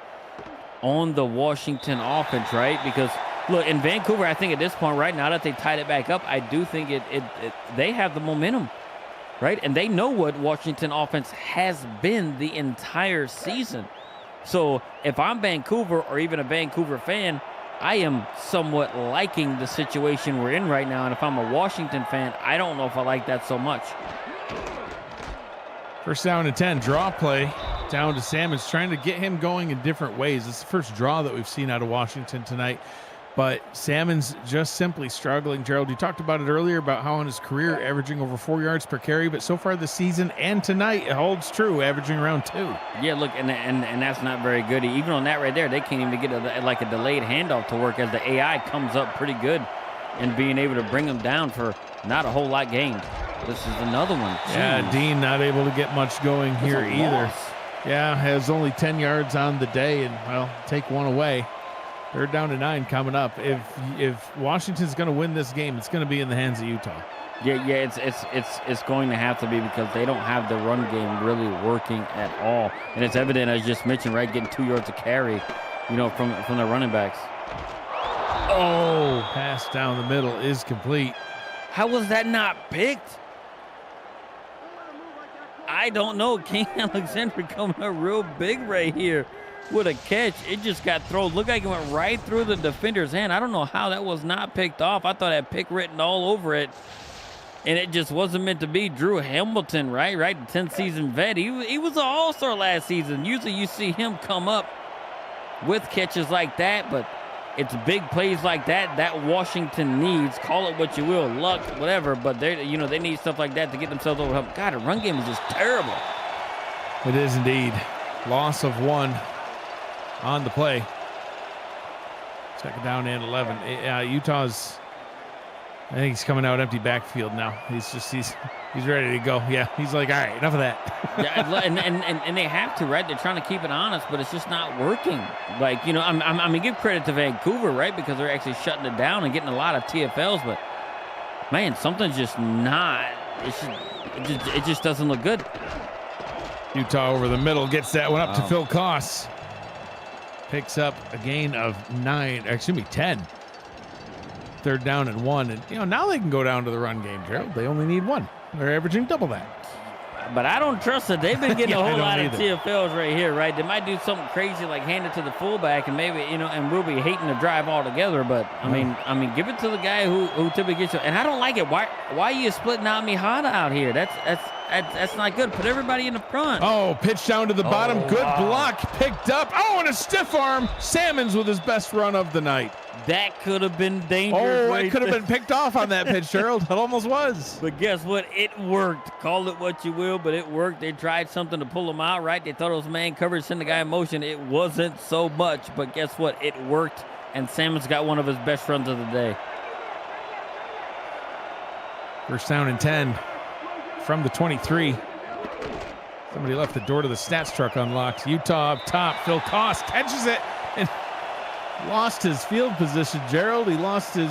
S2: on the Washington offense, right? Because, look, in Vancouver, I think at this point right now that they tied it back up, I do think they have the momentum. right? And they know what Washington offense has been the entire season. So if I'm Vancouver or even a Vancouver fan, I am somewhat liking the situation we're in right now. And if I'm a Washington fan, I don't know if I like that so much.
S1: First down and 10, draw play down to Salmons, trying to get him going in different ways. It's the first draw that we've seen out of Washington tonight, but Salmons just simply struggling. Gerald, you talked about it earlier about how in his career averaging over 4 yards per carry, but so far this season and tonight it holds true, averaging around 2.
S2: Yeah, look, and that's not very good. Even on that right there, they can't even get a delayed handoff to work, as the AI comes up pretty good and being able to bring them down for not a whole lot gained. This is another one. Jeez.
S1: Yeah, Dean not able to get much going here either.
S2: Loss.
S1: Yeah, has only 10 yards on the day, and, well, take one away. They're down to 9 coming up. If Washington's going to win this game, it's going to be in the hands of Utah.
S2: Yeah, it's going to have to be, because they don't have the run game really working at all, and it's evident, as just mentioned, right, getting 2 yards of carry, you know, from the running backs.
S1: Oh, pass down the middle is complete.
S2: How was that not picked? I don't know. King Alexander coming up real big right here with a catch. It just got thrown. Looked like it went right through the defender's hand. I don't know how that was not picked off. I thought it had pick written all over it, and it just wasn't meant to be. Drew Hamilton, right? The 10th season vet. He was an all-star last season. Usually you see him come up with catches like that, but it's big plays like that Washington needs. Call it what you will, luck, whatever, but they need stuff like that to get themselves over. God, the run game is just terrible.
S1: It is indeed. Loss of 1 on the play. Second down and 11. Utah's, I think he's coming out empty backfield now. He's ready to go. Yeah, he's like, all right, enough of that.
S2: Yeah, and they have to, right? They're trying to keep it honest, but it's just not working. Like, you know, I'm gonna give credit to Vancouver, right? Because they're actually shutting it down and getting a lot of TFLs, but man, something's just not. It just doesn't look good.
S1: Utah over the middle gets that one up to Phil Koss. Picks up a gain of 10. Third down and 1, and you know, now they can go down to the run game, Gerald. They only need 1. They're averaging double that.
S2: But I don't trust it. They've been getting
S1: Yeah,
S2: a whole lot
S1: either.
S2: of TFLs right here, right? They might do something crazy like hand it to the fullback, and maybe, you know, and we'll be hating the drive altogether. But I mean, give it to the guy who typically gets you. And I don't like it. Why are you splitting out Mihada out here? That's not good. Put everybody in the front.
S1: Oh, pitch down to the bottom. Good block. Picked up. Oh, and a stiff arm. Salmons with his best run of the night.
S2: That could have been dangerous.
S1: Oh, it could have been picked off on that pitch, Gerald. It almost was.
S2: But guess what? It worked. Call it what you will, but it worked. They tried something to pull him out, right? They thought it was man coverage, send the guy in motion. It wasn't so much, but guess what? It worked, and Salmons got one of his best runs of the day.
S1: First down and 10 from the 23. Somebody left the door to the stats truck unlocked. Utah up top. Phil Koss catches it and lost his field position, Gerald. He lost his,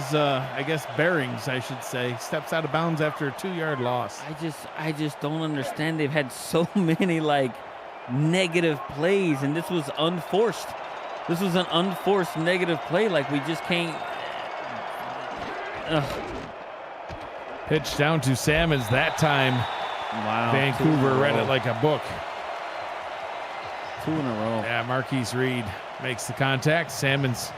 S1: bearings, I should say. Steps out of bounds after a 2-yard loss.
S2: I just don't understand. They've had so many, negative plays, and this was unforced. This was an unforced negative play. We just can't.
S1: Pitch down to Salmons that time.
S2: Wow.
S1: Vancouver read it like a book.
S2: 2 in a row.
S1: Yeah, Marquise Reed makes the contact. Salmons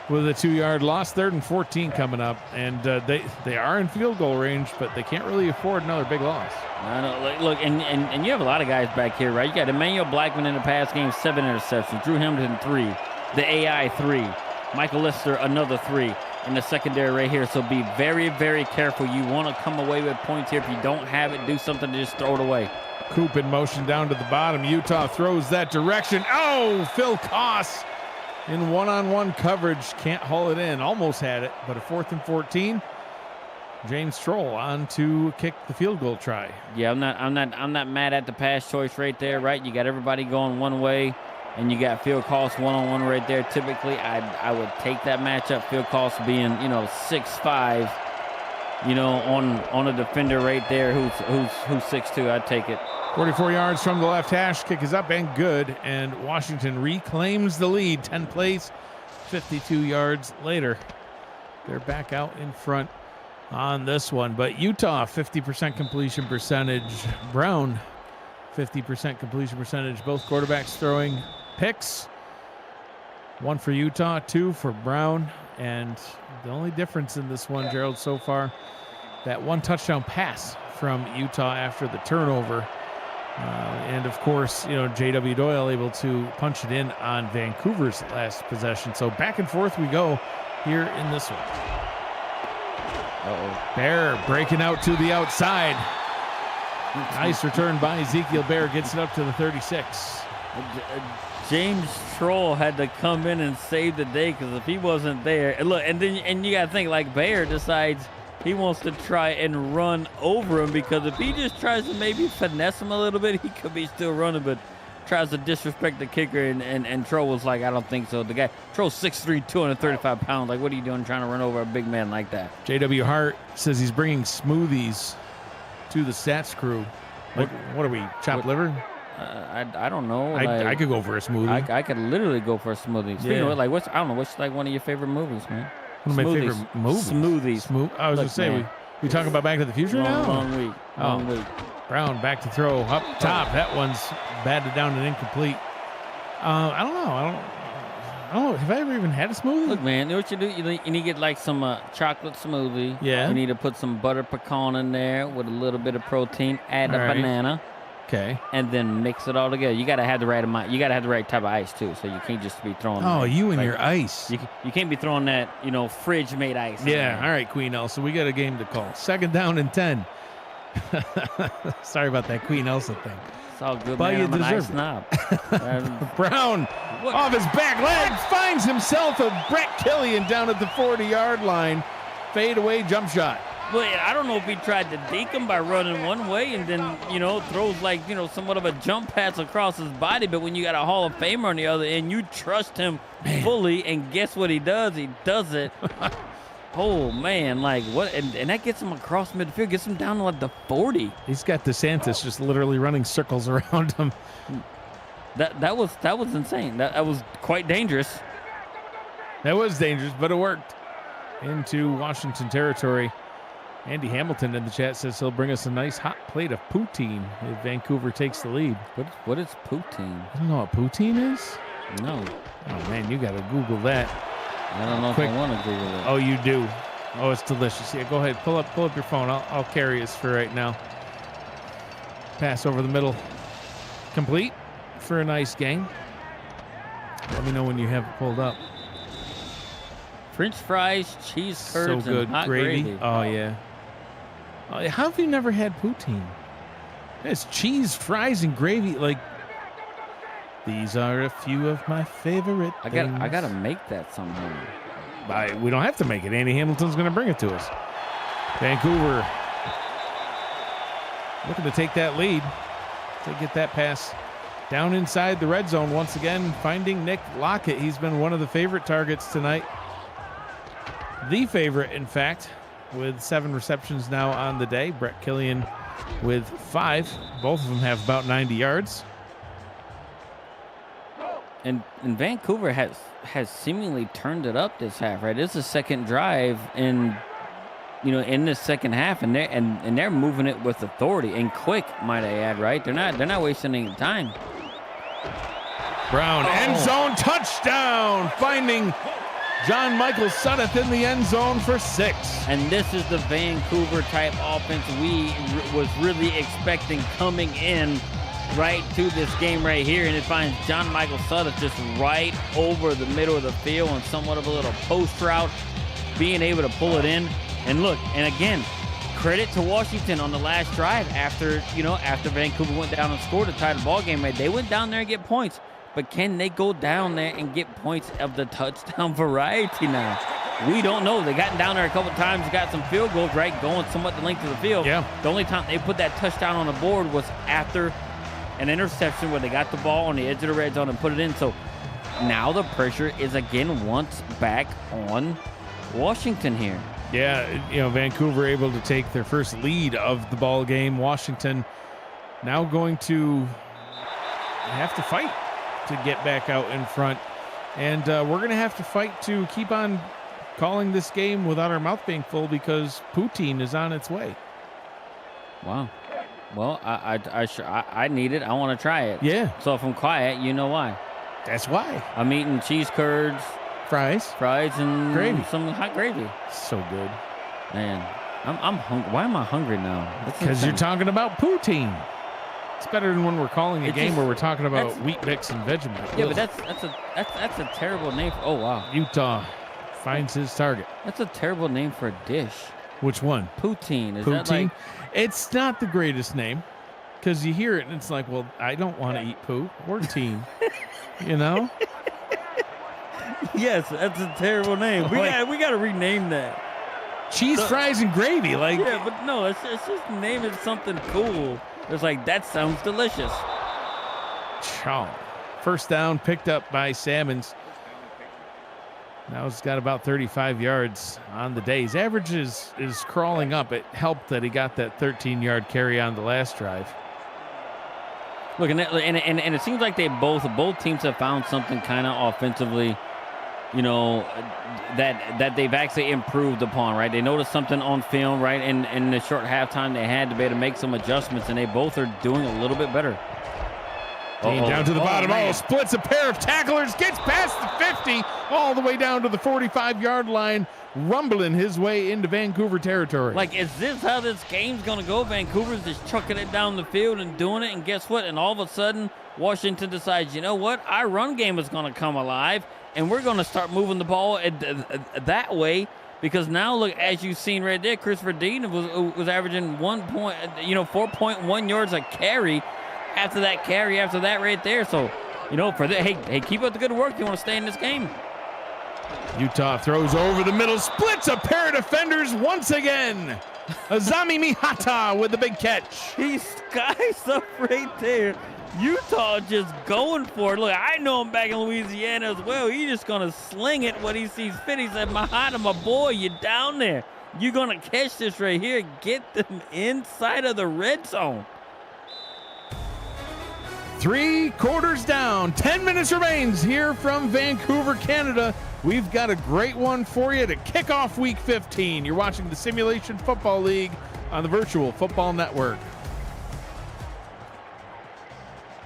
S1: with a 2-yard loss. 3rd and 14 coming up, and they are in field goal range, but they can't really afford another big loss.
S2: I know. Look, and you have a lot of guys back here, right? You got Emmanuel Blackman in the pass game, 7 interceptions. Drew Hamilton 3. The AI 3. Michael Lister another 3 in the secondary right here. So be very, very careful. You want to come away with points here. If you don't have it, do something to just throw it away.
S1: Coop in motion down to the bottom. Utah throws that direction. Oh, Phil Koss in one-on-one coverage. Can't haul it in. Almost had it, but a 4th and 14. James Stroll on to kick the field goal try.
S2: Yeah, I'm not mad at the pass choice right there, right? You got everybody going one way, and you got Phil Koss one-on-one right there. Typically, I would take that matchup. Phil Koss being, 6'5", on a defender right there who's 6'2". I'd take it.
S1: 44 yards from the left hash. Kick is up and good, and Washington reclaims the lead. 10 plays, 52 yards later. They're back out in front on this one. But Utah, 50% completion percentage. Brown, 50% completion percentage. Both quarterbacks throwing picks. 1 for Utah, 2 for Brown. And the only difference in this one, Gerald, so far, that 1 touchdown pass from Utah after the turnover. And of course, J.W. Doyle able to punch it in on Vancouver's last possession. So back and forth we go here in this one. Bear breaking out to the outside. Nice return by Ezekiel Bear, gets it up to the 36.
S2: James Troll had to come in and save the day, because if he wasn't there, and you got to think, like, Bear decides he wants to try and run over him, because if he just tries to maybe finesse him a little bit, he could be still running, but tries to disrespect the kicker, and Troll was like, I don't think so. The guy, Troll's 6'3", 235 pounds. Like, what are you doing trying to run over a big man like that?
S1: J.W. Hart says he's bringing smoothies to the stats crew. Like, what are we, chopped liver?
S2: I don't know.
S1: I could go for a smoothie.
S2: I could literally go for a smoothie. Speaking of it, I don't know, what's like one of your favorite movies, man?
S1: One of my favorite movies.
S2: Smoothies.
S1: I was going to say, we talking about Back to the Future now?
S2: Long week.
S1: Brown back to throw up top. That one's batted down and incomplete. I don't know. Have I ever even had a smoothie?
S2: Look, man, you know what you do? You need to get like some chocolate smoothie.
S1: Yeah.
S2: You need to put some butter pecan in there with a little bit of protein. Add a banana.
S1: Okay.
S2: And then mix it all together. You gotta have the right amount. You gotta have the right type of ice too. So you can't just be throwing.
S1: Oh, you and your ice.
S2: You can't be throwing that fridge made ice.
S1: Yeah. All right, Queen Elsa. We got a game to call. 2nd down and 10. Sorry about that Queen Elsa thing.
S2: It's all good,
S1: but
S2: man.
S1: you
S2: I'm an ice
S1: deserve
S2: snob.
S1: Brown off his back leg finds himself a Brett Killian down at the 40-yard line. Fade away jump shot.
S2: But I don't know if he tried to deke him by running one way and then, throws like, somewhat of a jump pass across his body. But when you got a Hall of Famer on the other end, you trust him fully. And guess what he does? He does it. Oh, man. Like, what? And that gets him across midfield, gets him down to like the 40.
S1: He's got DeSantis just literally running circles around him.
S2: That was insane. That was quite dangerous.
S1: That was dangerous, but it worked. Into Washington territory. Andy Hamilton in the chat says he'll bring us a nice hot plate of poutine if Vancouver takes the lead.
S2: What is poutine?
S1: I don't know what poutine is?
S2: No.
S1: Oh, man, you got to Google that.
S2: I don't know if I want to Google it.
S1: Oh, you do. Oh, it's delicious. Yeah, go ahead. Pull up your phone. I'll carry us for right now. Pass over the middle. Complete for a nice gain. Let me know when you have it pulled up.
S2: French fries, cheese curds,
S1: so good.
S2: And hot
S1: gravy. Oh, yeah. How have you never had poutine? It's cheese, fries, and gravy. Like, these are a few of my favorite things.
S2: I gotta make that somehow.
S1: We don't have to make it. Andy Hamilton's going to bring it to us. Vancouver looking to take that lead. To get that pass down inside the red zone once again, finding Nick Lockett. He's been one of the favorite targets tonight. The favorite, in fact, with 7 receptions now on the day. Brett Killian with 5. Both of them have about 90 yards.
S2: And Vancouver has seemingly turned it up this half, right? It's the second drive in the second half, and they're moving it with authority and quick, might I add, right? They're not wasting any time.
S1: Brown, end zone touchdown, finding John Michael Sudduth in the end zone for 6.
S2: And this is the Vancouver type offense we was really expecting coming in right to this game right here. And it finds John Michael Sudduth just right over the middle of the field on somewhat of a little post route, being able to pull it in. And look, and again, credit to Washington on the last drive after Vancouver went down and scored to tie the ball game. Right? They went down there and get points. But can they go down there and get points of the touchdown variety now? We don't know. They got down there a couple times, got some field goals, right, going somewhat the length of the field.
S1: Yeah.
S2: The only time they put that touchdown on the board was after an interception where they got the ball on the edge of the red zone and put it in. So now the pressure is again once back on Washington here.
S1: Yeah, Vancouver able to take their first lead of the ball game. Washington now going to have to fight to get back out in front. And we're going to have to fight to keep on calling this game without our mouth being full because poutine is on its way.
S2: Wow. Well, I need it. I want to try it.
S1: Yeah.
S2: So if I'm quiet, you know why.
S1: That's why.
S2: I'm eating cheese curds,
S1: fries,
S2: and
S1: gravy.
S2: Some hot gravy.
S1: So good.
S2: Man, I'm hungry. Why am I hungry now?
S1: Because you're talking about poutine. It's better than when we're calling a game where we're talking about wheat mix and Vegemite.
S2: Yeah, but that's a terrible name. Oh wow.
S1: Utah finds his target.
S2: That's a terrible name for a dish.
S1: Which one?
S2: Poutine. Is
S1: poutine?
S2: That like...
S1: It's not the greatest name because you hear it and it's like, well, I don't want to eat poo or teen. You know?
S2: Yes, that's a terrible name. We got to rename that.
S1: Cheese, fries, and gravy. Like,
S2: yeah, but no, it's just name it something cool. It's like, that sounds delicious.
S1: First down picked up by Salmons. Now he's got about 35 yards on the day. His average is crawling up. It helped that he got that 13-yard carry on the last drive.
S2: Look, and it seems like both teams have found something kind of offensively, you know, that they've actually improved upon, right? They noticed something on film, right? In the short halftime, they had to be able to make some adjustments, and they both are doing a little bit better.
S1: Down to the bottom. Splits a pair of tacklers, gets past the 50, all the way down to the 45-yard line, rumbling his way into Vancouver territory.
S2: Like, is this how this game's going to go? Vancouver's just chucking it down the field and doing it, and guess what? And all of a sudden, Washington decides, you know what? Our run game is going to come alive, and we're going to start moving the ball that way. Because now, look, as you've seen right there, Christopher Dean was averaging 4.1 yards a carry. After that right there. So, you know, hey, keep up the good work. You want to stay in this game.
S1: Utah throws over the middle, splits a pair of defenders once again. Azami Mihata with the big catch.
S2: He skies up right there. Utah just going for it. Look, I know him back in Louisiana as well. He's just going to sling it when he sees fit. He said, Mihata, my boy, you down there. You're going to catch this right here. Get them inside of the red zone.
S1: 3 quarters down, 10 minutes remains here from Vancouver, Canada. We've got a great one for you to kick off week 15. You're watching the Simulation Football League on the Virtual Football Network.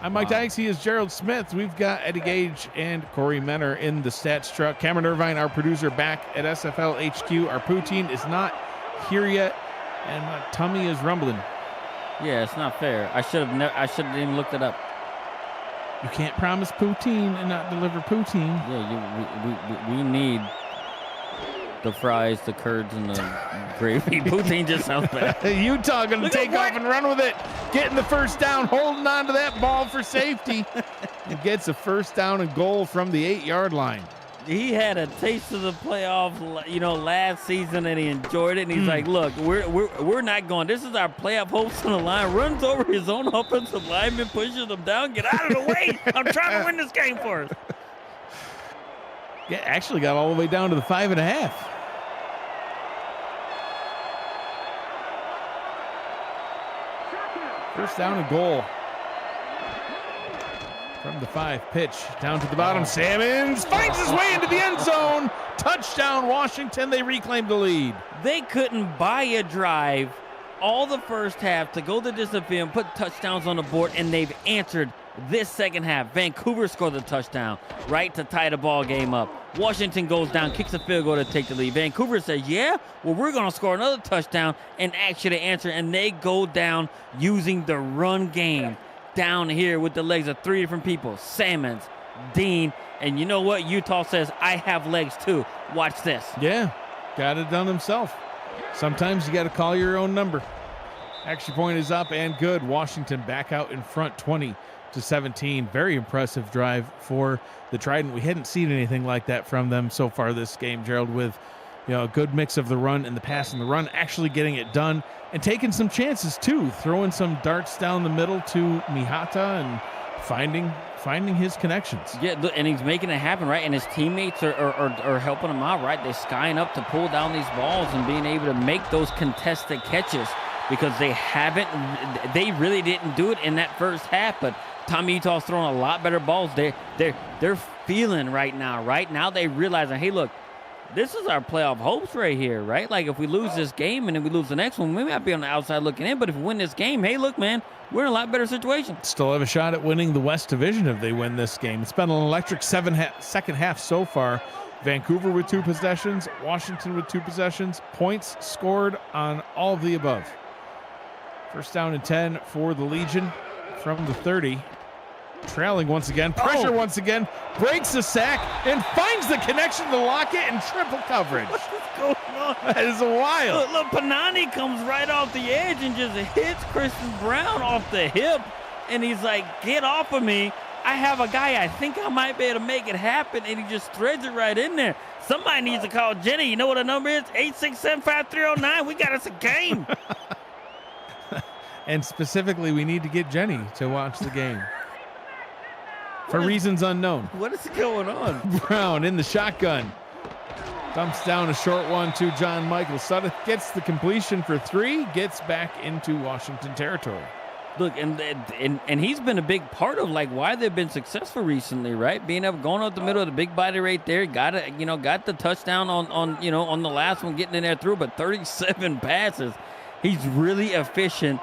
S1: I'm Mike Dykes. He is Gerald Smith. We've got Eddie Gage and Corey Menner in the stats truck. Cameron Irvine, our producer, back at SFL HQ. Our poutine is not here yet, and my tummy is rumbling.
S2: Yeah, it's not fair. I should have even looked it up.
S1: You can't promise poutine and not deliver poutine.
S2: Yeah, we need the fries, the curds, and the gravy. Poutine just sounds bad.
S1: Utah going to take off and run with it. Getting the first down, holding on to that ball for safety. He gets a first down and goal from the 8-yard line.
S2: He had a taste of the playoffs, you know, last season, and he enjoyed it. And he's like, "Look, we're not going. This is our playoff hopes on the line." Runs over his own offensive lineman, pushes him down. Get out of the way! I'm trying to win this game for us.
S1: Yeah, actually got all the way down to the 5.5. First down and goal. From the 5 pitch down to the bottom. Salmons finds his way into the end zone. Touchdown, Washington. They reclaim the lead.
S2: They couldn't buy a drive all the first half to go the distance and put touchdowns on the board, and they've answered this second half. Vancouver scored the touchdown, right, to tie the ball game up. Washington goes down, kicks a field goal to take the lead. Vancouver says, yeah, well, we're going to score another touchdown and actually answer, and they go down using the run game. Down here with the legs of 3 different people, Salmons, Dean, and you know what? Utah says, I have legs too. Watch this.
S1: Yeah, got it done himself. Sometimes you got to call your own number. Extra point is up and good. Washington back out in front, 20-17. Very impressive drive for the Trident. We hadn't seen anything like that from them so far this game, Gerald, with a good mix of the run and the pass and the run, actually getting it done and taking some chances too, throwing some darts down the middle to Mihata and finding his connections.
S2: Yeah, and he's making it happen, right? And his teammates are helping him out, right? They're skying up to pull down these balls and being able to make those contested catches because they really didn't do it in that first half, but Tommy Utah's throwing a lot better balls. They're feeling right now. Right now they realize, hey, look, this is our playoff hopes right here, right? Like if we lose this game and then we lose the next one, we might be on the outside looking in. But if we win this game, hey, look, man, we're in a lot better situation.
S1: Still have a shot at winning the West Division if they win this game. It's been an electric second half so far. Vancouver with 2 possessions, Washington with 2 possessions, points scored on all of the above. First down and 10 for the Legion from the 30. Trailing once again, pressure once again, breaks the sack and finds the connection to Lockett in triple coverage.
S2: What's going on?
S1: That is wild.
S2: Look, Panani comes right off the edge and just hits Christian Brown off the hip. And he's like, get off of me. I have a guy I think I might be able to make it happen. And he just threads it right in there. Somebody needs to call Jenny. You know what the number is? 867-5309. We got us a game.
S1: And specifically, we need to get Jenny to watch the game. For reasons unknown.
S2: What is going on?
S1: Brown in the shotgun. Dumps down a short one to John Michael Sudduth. Gets the completion for 3. Gets back into Washington territory.
S2: Look, and he's been a big part of like why they've been successful recently, right? Being up, going up the middle of the big body right there. Got the touchdown on the last one, getting in there through. But 37 passes. He's really efficient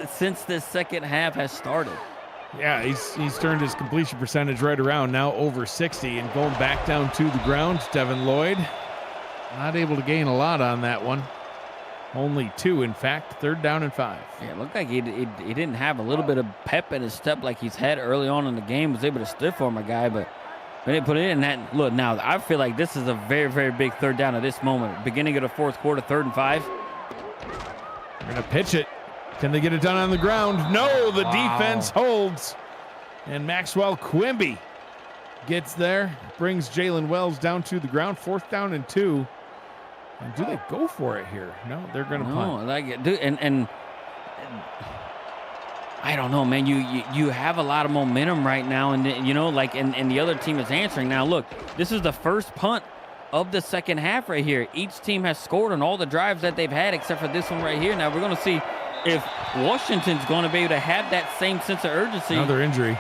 S2: since this second half has started.
S1: Yeah, he's turned his completion percentage right around, now over 60, and going back down to the ground. Devin Lloyd not able to gain a lot on that one. Only 2, in fact. 3rd down and 5.
S2: Yeah, it looked like he didn't have a little bit of pep in his step like he's had early on in the game. Was able to stiff arm a guy, but when they put it in that, look, now I feel like this is a very, very big 3rd down at this moment. Beginning of the 4th quarter, 3rd and 5.
S1: They're going to pitch it. Can they get it done on the ground? No, the defense holds. And Maxwell Quimby gets there, brings Jalen Wells down to the ground. 4th down and 2. And do they go for it here? No, they're going to punt.
S2: Like, dude, and I don't know, man. You have a lot of momentum right now, and and the other team is answering. Now, look, this is the first punt of the second half right here. Each team has scored on all the drives that they've had except for this one right here. Now we're going to see if Washington's going to be able to have that same sense of urgency.
S1: Another injury.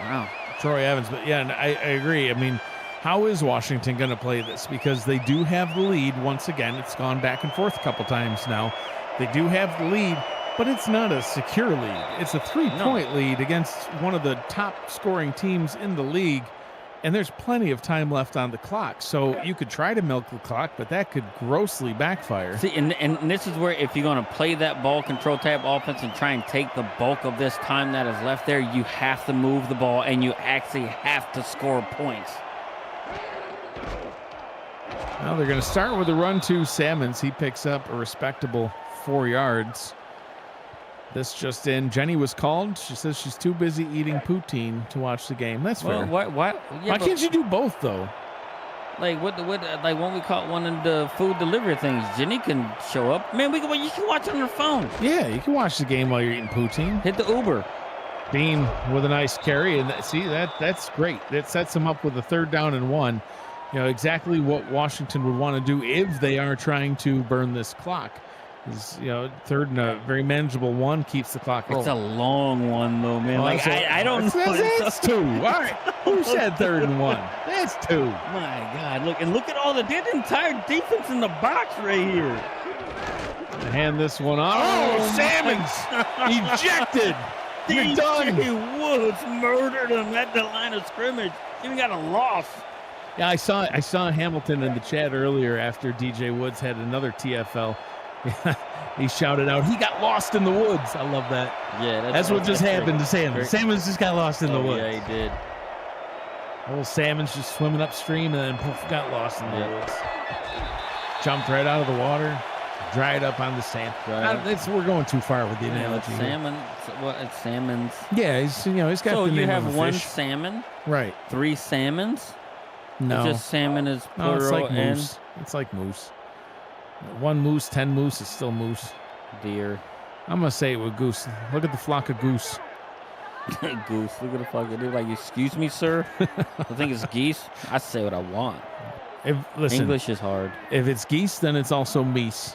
S2: Wow.
S1: Troy Evans, but yeah, and I agree. I mean, how is Washington going to play this? Because they do have the lead once again. It's gone back and forth a couple times now. They do have the lead, but it's not a secure lead. It's a 3-point lead against one of the top scoring teams in the league. And there's plenty of time left on the clock. So you could try to milk the clock, but that could grossly backfire.
S2: See, and this is where if you're going to play that ball control type offense and try and take the bulk of this time that is left there, you have to move the ball and you actually have to score points.
S1: Now they're going to start with a run to Salmons. He picks up a respectable 4 yards. This just in, Jenny was called. She says she's too busy eating poutine to watch the game. That's fair.
S2: Why
S1: can't you do both though?
S2: Like like when we caught one of the food delivery things, Jenny can show up. Man, you can watch it on your phone.
S1: Yeah, you can watch the game while you're eating poutine.
S2: Hit the Uber.
S1: Bean with a nice carry, and that's great. That sets them up with a 3rd down and 1. You know exactly what Washington would want to do if they are trying to burn this clock. Is 3rd and a very manageable 1, keeps the clock rolling.
S2: It's a long one though, man. I don't know.
S1: That's 2. All right. Who said 3rd and 1? That's 2.
S2: My God, look at all the entire defense in the box right here.
S1: Hand this one off. Oh, Salmons ejected.
S2: DJ Woods murdered him at the line of scrimmage. Even got a loss.
S1: Yeah, I saw Hamilton in the chat earlier after DJ Woods had another TFL. He shouted out, he got lost in the woods. I love that.
S2: Yeah,
S1: that's what just happened to Salmons. Salmons just got lost in the woods.
S2: Yeah, he did.
S1: Old Salmons just swimming upstream and then poof, got lost in the woods. Jumped right out of the water, dried up on the sand. We're going too far with the analogy.
S2: It's salmons.
S1: Yeah, he's got.
S2: So
S1: the name
S2: you have
S1: of a
S2: one
S1: fish.
S2: salmon,
S1: right?
S2: 3 salmons.
S1: No,
S2: it's just salmon is plural.
S1: No, it's like moose. It's like moose. 1 moose, 10 moose is still moose.
S2: Deer.
S1: I'm gonna say it with goose. Look at the flock of goose.
S2: Goose. Look at the flock of deer. Like, excuse me, sir. I think it's geese. I say what I want.
S1: Listen,
S2: English is hard.
S1: If it's geese, then it's also meese.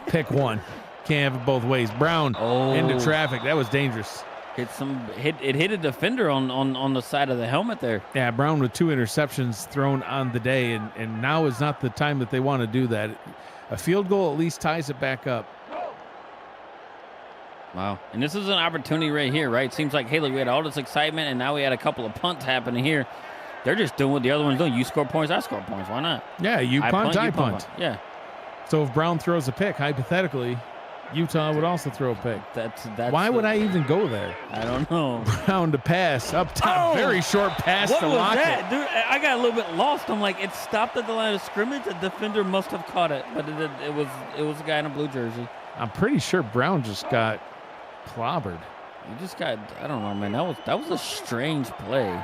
S1: Pick one. Can't have it both ways. Brown into traffic. That was dangerous.
S2: It hit a defender on the side of the helmet there.
S1: Yeah, Brown with 2 interceptions thrown on the day, and now is not the time that they want to do that. A field goal at least ties it back up.
S2: Wow. And this is an opportunity right here, right? Seems like, hey, look, we had all this excitement, and now we had a couple of punts happening here. They're just doing what the other one's doing. You score points, I score points. Why not?
S1: Yeah, you punt, I punt.
S2: Yeah.
S1: So if Brown throws a pick, hypothetically, Utah would also throw a pick.
S2: That's
S1: Why would I even go there?
S2: I don't know.
S1: Brown to pass up top, very short pass
S2: what
S1: to
S2: was
S1: Lockett.
S2: That? Dude, I got a little bit lost. I'm like, it stopped at the line of scrimmage. The defender must have caught it, but it was a guy in a blue jersey.
S1: I'm pretty sure Brown just got clobbered.
S2: You just got, I don't know, man. That was a strange play.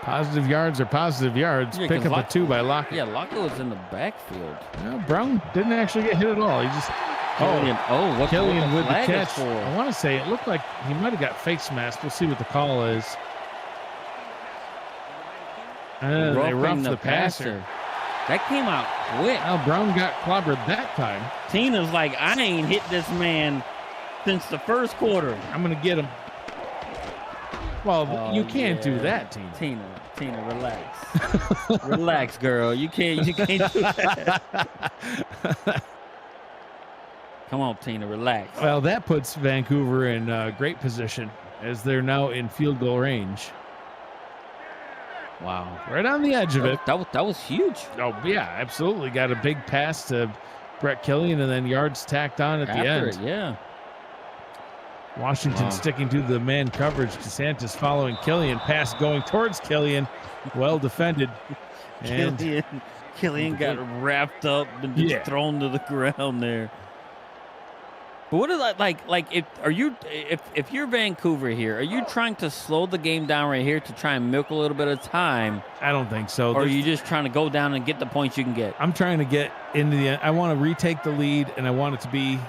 S1: Positive yards are positive yards.
S2: Yeah,
S1: Pick up a 2 by Lockett.
S2: Yeah, Lockett was in the backfield.
S1: Yeah, Brown didn't actually get hit at all. He just
S2: Killian
S1: with the catch.
S2: For?
S1: I want to say it looked like he might have got face masked. We'll see what the call is. They roughed the passer.
S2: That came out quick.
S1: Now Brown got clobbered that time.
S2: Tina's like, I ain't hit this man since the first quarter.
S1: I'm going to get him. Well, you can't do that, Tina.
S2: Tina, relax. Relax, girl. You can't do that. Come on, Tina, relax.
S1: Well, that puts Vancouver in great position as they're now in field goal range.
S2: Wow.
S1: Right on the edge of it.
S2: That was huge.
S1: Oh, yeah, absolutely. Got a big pass to Brett Killian and then yards tacked on at the end.
S2: Yeah.
S1: Washington sticking to the man coverage. DeSantis following Killian. Pass going towards Killian. Well defended. And
S2: Killian got wrapped up and just thrown to the ground there. But what is that like? If you're Vancouver here, are you trying to slow the game down right here to try and milk a little bit of time?
S1: I don't think so.
S2: Or are you just trying to go down and get the points you can get?
S1: I'm trying to get into the end. I want to retake the lead, and I want it to be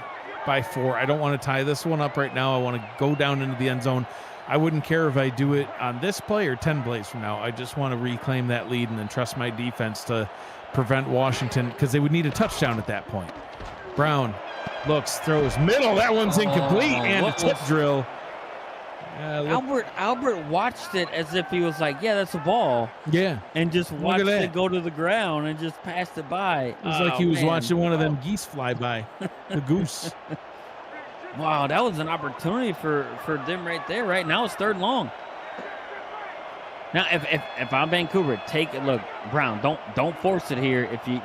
S1: by 4. I don't want to tie this one up right now. I want to go down into the end zone. I wouldn't care if I do it on this play or 10 plays from now. I just want to reclaim that lead and then trust my defense to prevent Washington, because they would need a touchdown at that point. Brown looks, throws middle. That one's incomplete, and a tip drill.
S2: Albert watched it as if he was like, yeah, that's a ball.
S1: Yeah.
S2: And just watched it go to the ground and just passed it by.
S1: It was like he was watching one of them geese fly by, the goose.
S2: Wow, that was an opportunity for them right there. Right now it's 3rd and long. Now, if I'm Vancouver, take it. Look, Brown, don't force it here. If you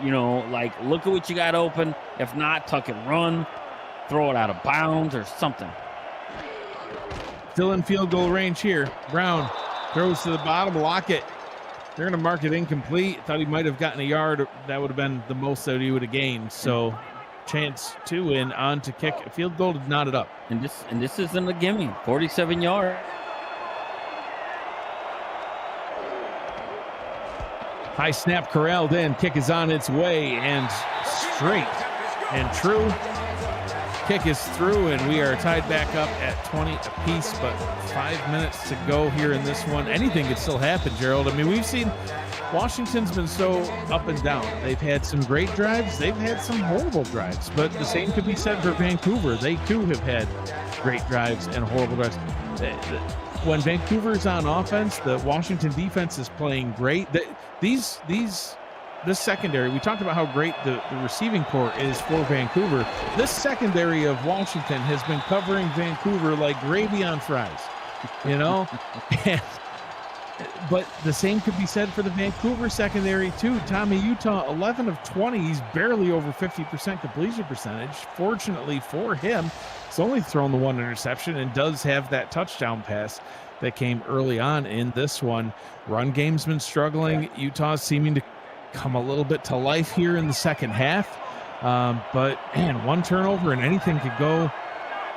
S2: look at what you got open. If not, tuck and run, throw it out of bounds or something.
S1: Still in field goal range here. Brown throws to the bottom. Lockett. They're going to mark it incomplete. Thought he might have gotten a yard. That would have been the most that he would have gained. So, chance 2 in on to kick. A field goal to knot it up.
S2: And this isn't a gimme. 47 yard.
S1: High snap corralled in. Kick is on its way and straight and true. Kick is through, and we are tied back up at 20 apiece, but 5 minutes to go here in this one. Anything could still happen, Gerald. I mean, we've seen Washington's been so up and down. They've had some great drives. They've had some horrible drives, but the same could be said for Vancouver. They, too, have had great drives and horrible drives. When Vancouver's on offense, the Washington defense is playing great. This secondary, we talked about how great the receiving corps is for Vancouver. This secondary of Washington has been covering Vancouver like gravy on fries, but the same could be said for the Vancouver secondary too. Tommy Utah, 11 of 20. He's barely over 50% completion percentage. Fortunately for him, he's only thrown the 1 interception and does have that touchdown pass that came early on in this one. Run game's been struggling. Utah's seeming to come a little bit to life here in the second half. But man, 1 turnover and anything could go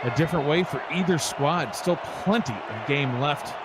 S1: a different way for either squad. Still plenty of game left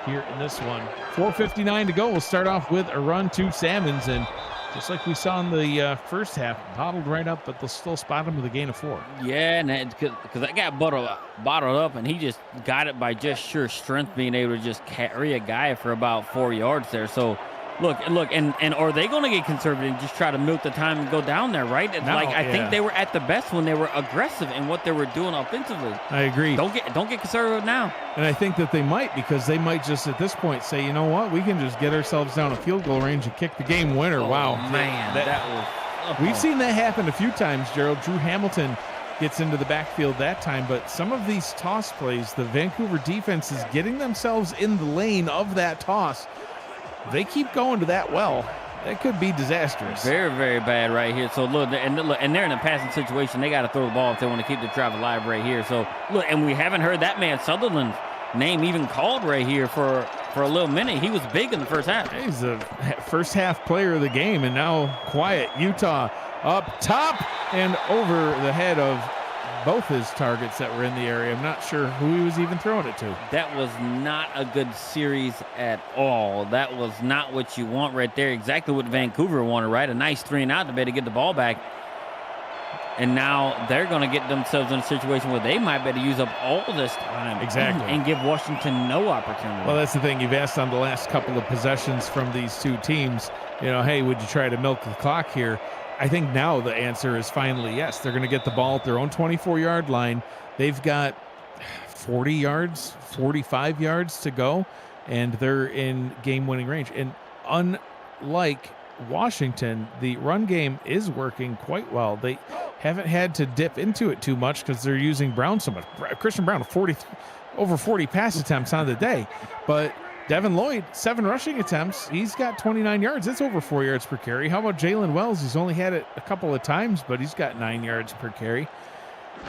S1: here in this one. 4:59 to go. We'll start off with a run to Salmons, and just like we saw in the first half, bottled right up, but they'll still spot him with a gain of 4.
S2: Yeah, and because that got bottled up, and he just got it by just sheer strength, being able to just carry a guy for about 4 yards there. So Look, and are they going to get conservative and just try to milk the time and go down there, right? It's
S1: No,
S2: like I
S1: yeah.
S2: think they were at the best when they were aggressive in what they were doing offensively.
S1: I agree.
S2: Don't get conservative now.
S1: And I think that they might, because they might just at this point say, you know what, we can just get ourselves down a field goal range and kick the game winner.
S2: Oh,
S1: Wow.
S2: man, that was.
S1: We've seen that happen a few times, Gerald. Drew Hamilton gets into the backfield that time, but some of these toss plays, the Vancouver defense is getting themselves in the lane of that toss. They keep going to that well. That could be disastrous.
S2: Very, very bad right here. So look, and they're in a passing situation. They got to throw the ball if they want to keep the drive alive right here. So look, and we haven't heard that man Sutherland's name even called right here for a little minute. He was big in the first half.
S1: He's the first half player of the game, and now quiet. Utah up top and over the head of both his targets that were in the area. I'm not sure who he was even throwing it to.
S2: That was not a good series at all. That was not what you want right there. Exactly what Vancouver wanted, right? A nice 3-and-out to be able to get the ball back. And now they're going to get themselves in a situation where they might be able to use up all this time.
S1: Exactly.
S2: And give Washington no opportunity.
S1: Well, that's the thing. You've asked on the last couple of possessions from these two teams, hey, would you try to milk the clock here? I think now the answer is finally yes. They're going to get the ball at their own 24-yard line. They've got 40 yards, 45 yards to go, and they're in game-winning range. And unlike Washington, the run game is working quite well. They haven't had to dip into it too much because they're using Brown so much. Christian Brown, over 40 pass attempts on the day. But Devin Lloyd, 7 rushing attempts. He's got 29 yards. That's over 4 yards per carry. How about Jalen Wells? He's only had it a couple of times, but he's got 9 yards per carry.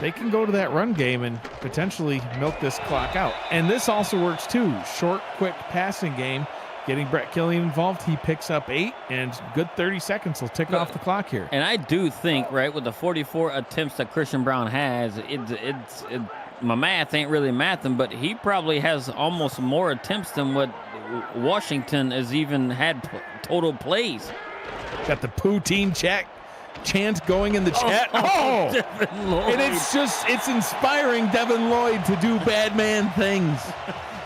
S1: They can go to that run game and potentially milk this clock out. And this also works too. Short, quick passing game. Getting Brett Killian involved, he picks up 8, and good 30 seconds will tick off the clock here.
S2: And I do think, right, with the 44 attempts that Christian Brown has, my math ain't really mathing, but he probably has almost more attempts than what Washington has even had total plays.
S1: Got the poutine chant going in the chat. Oh!
S2: Devin Lloyd.
S1: And it's inspiring Devin Lloyd to do bad man things.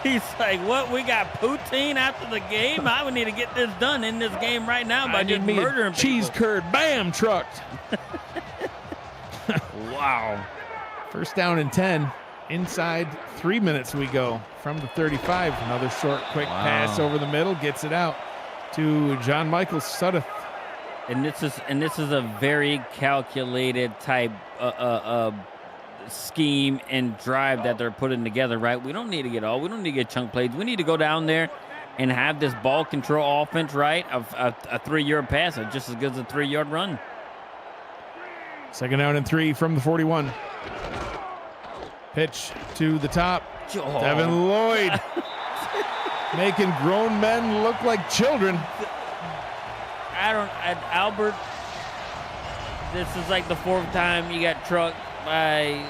S2: He's like, what? We got poutine after the game? I would need to get this done in this game right now by just murdering
S1: cheese
S2: people.
S1: curd, bam, trucked.
S2: Wow.
S1: First down and 10. Inside 3 minutes we go from the 35. Another short, quick pass over the middle. Gets it out to John Michael Sudduth.
S2: And this is a very calculated type scheme and drive that they're putting together, right? We don't need to get chunk plays. We need to go down there and have this ball control offense, right? A 3-yard pass is just as good as a 3-yard run.
S1: Second down and 3 from the 41. Pitch to the top.
S2: Oh.
S1: Devin Lloyd making grown men look like children.
S2: Albert, this is like the 4th time you got trucked by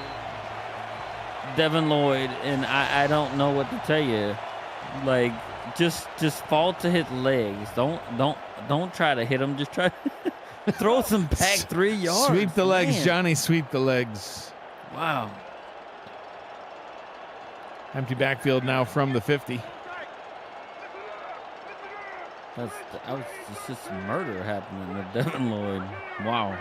S2: Devin Lloyd, and I don't know what to tell you. Like, just fall to his legs. Don't try to hit him. Just try to throw some back 3 yards.
S1: Sweep the legs,
S2: Man.
S1: Johnny. Sweep the legs.
S2: Wow.
S1: Empty backfield now from the 50.
S2: It's just murder happening to Devin Lloyd. Wow.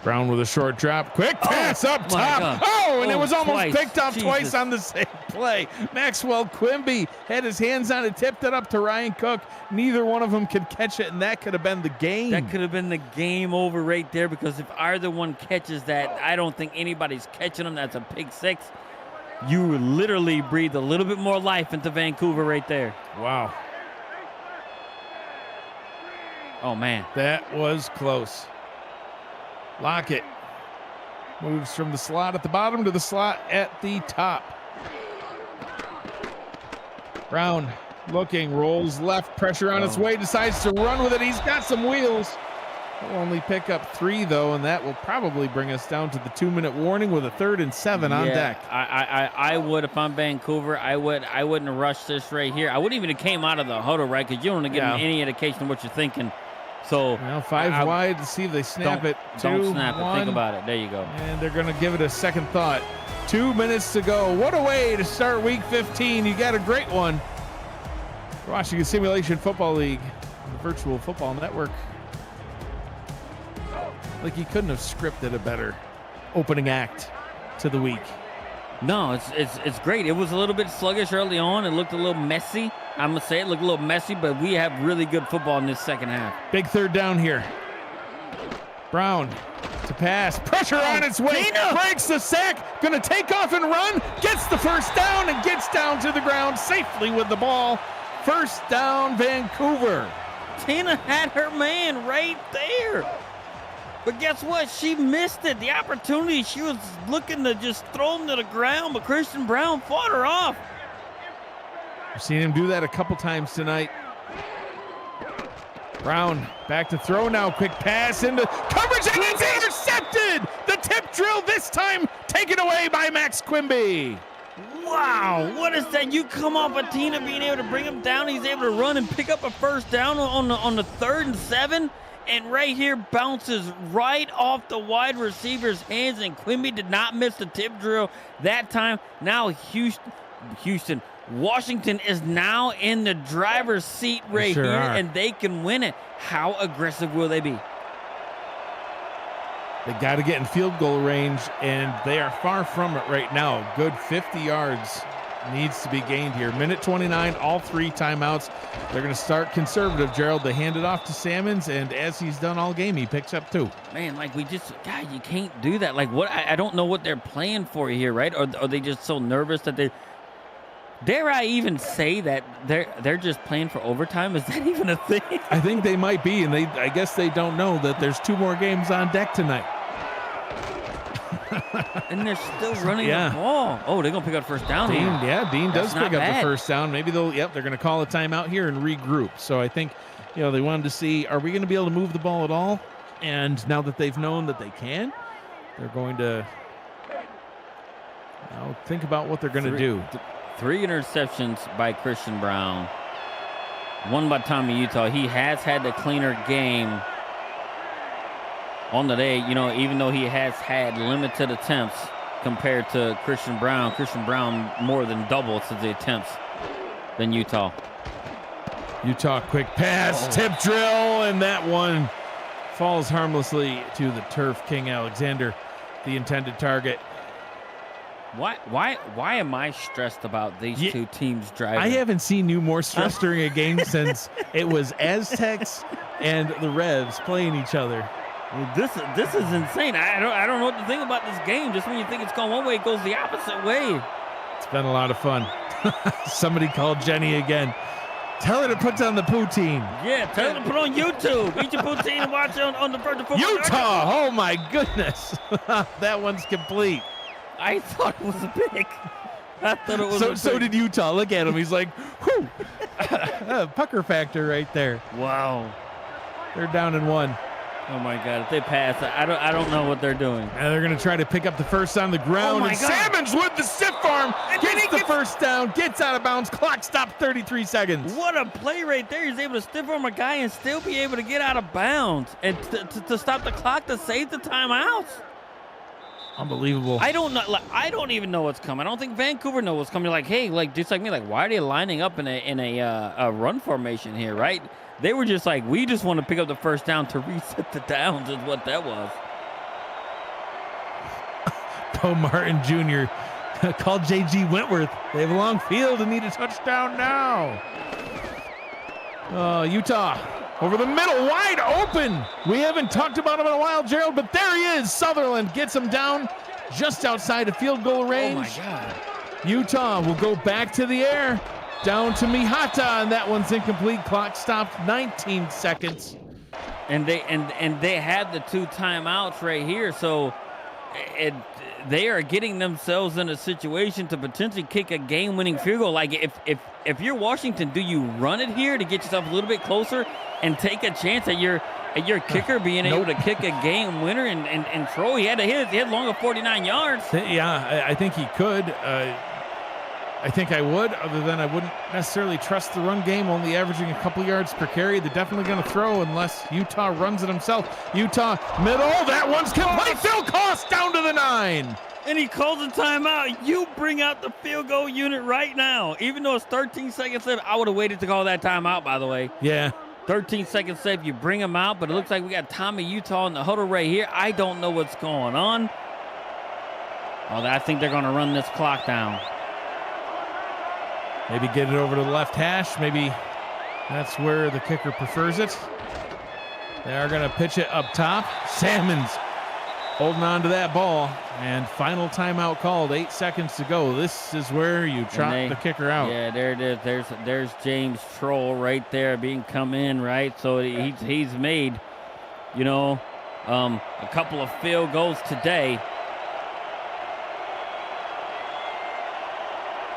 S1: Brown with a short drop. Quick pass up top. And it was almost picked up twice on the same play. Maxwell Quimby had his hands on it, tipped it up to Ryan Cook. Neither one of them could catch it, and that could have been the game.
S2: That could have been the game over right there, because if either one catches that, I don't think anybody's catching them. That's a pick 6. You literally breathe a little bit more life into Vancouver right there.
S1: Wow.
S2: Oh, man.
S1: That was close. Lockett moves from the slot at the bottom to the slot at the top. Brown looking, rolls left, pressure on its way, decides to run with it. He's got some wheels. He'll only pick up 3, though, and that will probably bring us down to the 2-minute warning with a 3rd and 7 on deck.
S2: I would, if I'm Vancouver, I wouldn't rush this right here. I wouldn't even have came out of the huddle, right, because you don't want to give them any indication of what you're thinking. So
S1: 5 wide to see if they snap it.
S2: Don't snap
S1: 1.
S2: it. Think about it. There you go.
S1: And they're going to give it a second thought. 2 minutes to go. What a way to start week 15. You got a great one. You're watching the Simulation Football League on the Virtual Football Network. Like you couldn't have scripted a better opening act to the week.
S2: No, it's great. It was a little bit sluggish early on. It looked a little messy. I'm going to say it looked a little messy, but we have really good football in this second half.
S1: Big third down here. Brown to pass. Pressure on its way.
S2: Tina!
S1: Breaks the sack. Going to take off and run. Gets the first down and gets down to the ground safely with the ball. First down, Vancouver.
S2: Tina had her man right there. But guess what? She missed it. The opportunity. She was looking to just throw him to the ground, but Christian Brown fought her off.
S1: I've seen him do that a couple times tonight. Brown back to throw now. Quick pass into coverage, and it's intercepted. The tip drill this time taken away by Max Quimby.
S2: Wow, what is that? You come off of Tina being able to bring him down. He's able to run and pick up a first down on the 3rd and 7. And right here bounces right off the wide receiver's hands, and Quimby did not miss the tip drill that time. Now Washington is now in the driver's seat right here, and they can win it. How aggressive will they be?
S1: They got to get in field goal range, and they are far from it right now. Good 50 yards needs to be gained here. Minute 29, all 3 timeouts. They're going to start conservative, Gerald. They hand it off to Salmons, and as he's done all game, he picks up 2.
S2: Man, like God, you can't do that. Like what? I don't know what they're playing for here, right? Or are they just so nervous that they? Dare I even say that they're just playing for overtime? Is that even a thing?
S1: I think they might be, and I guess they don't know that there's 2 more games on deck tonight.
S2: And they're still running the ball. Oh, they're going to pick up first down.
S1: Dean does pick up
S2: bad.
S1: the first down. Maybe they're going to call a timeout here and regroup. So I think, they wanted to see, are we going to be able to move the ball at all? And now that they've known that they can, they're going to think about what they're going to do.
S2: 3 interceptions by Christian Brown. 1 by Tommy Utah. He has had the cleaner game on the day, even though he has had limited attempts compared to Christian Brown. Christian Brown more than doubled the attempts than Utah.
S1: Utah quick pass, tip drill, and that one falls harmlessly to the turf. King Alexander, the intended target.
S2: Why am I stressed about these 2 teams driving?
S1: I haven't seen you more stressed during a game since it was Aztecs and the Revs playing each other.
S2: This is insane. I don't know what to think about this game. Just when you think it's going one way, it goes the opposite way.
S1: It's been a lot of fun. Somebody called Jenny again. Tell her to put down the poutine.
S2: Yeah, tell her to put on YouTube. Eat your poutine and watch it on the Virtual Football Network.
S1: Utah! Oh my goodness. That one's complete.
S2: I thought it was a pick. I thought it was a pick.
S1: So did Utah. Look at him. He's like, whew. Pucker factor right there.
S2: Wow.
S1: They're down in 1.
S2: Oh my God! If they pass, I don't know what they're doing.
S1: And they're going to try to pick up the first on the ground.
S2: Oh my
S1: and
S2: God.
S1: Salmons with the stiff arm gets the first down, gets out of bounds. Clock stopped 33 seconds.
S2: What a play right there! He's able to stiff arm a guy and still be able to get out of bounds and to stop the clock to save the timeouts.
S1: Unbelievable.
S2: I don't know. I don't even know what's coming. I don't think Vancouver knows what's coming. Like, hey, just like me, why are they lining up in a run formation here, right? They were just like, we just want to pick up the first down to reset the downs is what that was.
S1: Bo Martin Jr. called J.G. Wentworth. They have a long field and need a touchdown now. Utah over the middle, wide open. We haven't talked about him in a while, Gerald, but there he is. Sutherland gets him down just outside of field goal range.
S2: Oh, my God.
S1: Utah will go back to the air. Down to Mihata, and that one's incomplete. Clock stopped 19 seconds.
S2: And they had the 2 timeouts right here, so they are getting themselves in a situation to potentially kick a game-winning field goal. Like if you're Washington, do you run it here to get yourself a little bit closer and take a chance at your kicker being able to kick a game winner and throw? He had long of 49 yards.
S1: Yeah, I think he could. I think I would, other than I wouldn't necessarily trust the run game, only averaging a couple yards per carry. They're definitely going to throw unless Utah runs it himself. Utah middle, that one's complete. Phil Koss down to the 9.
S2: and he calls a timeout. You bring out the field goal unit right now. Even though it's 13 seconds left, I would have waited to call that timeout, by the way.
S1: Yeah.
S2: 13 seconds left, you bring him out, but it looks like we got Tommy Utah in the huddle right here. I don't know what's going on. Oh, I think they're going to run this clock down.
S1: Maybe get it over to the left hash. Maybe that's where the kicker prefers it. They are going to pitch it up top. Salmons holding on to that ball. And final timeout called. 8 seconds to go. This is where you trot the kicker out.
S2: Yeah, there it is. There's James Troll right there being come in, right? So he's made, you know, a couple of field goals today.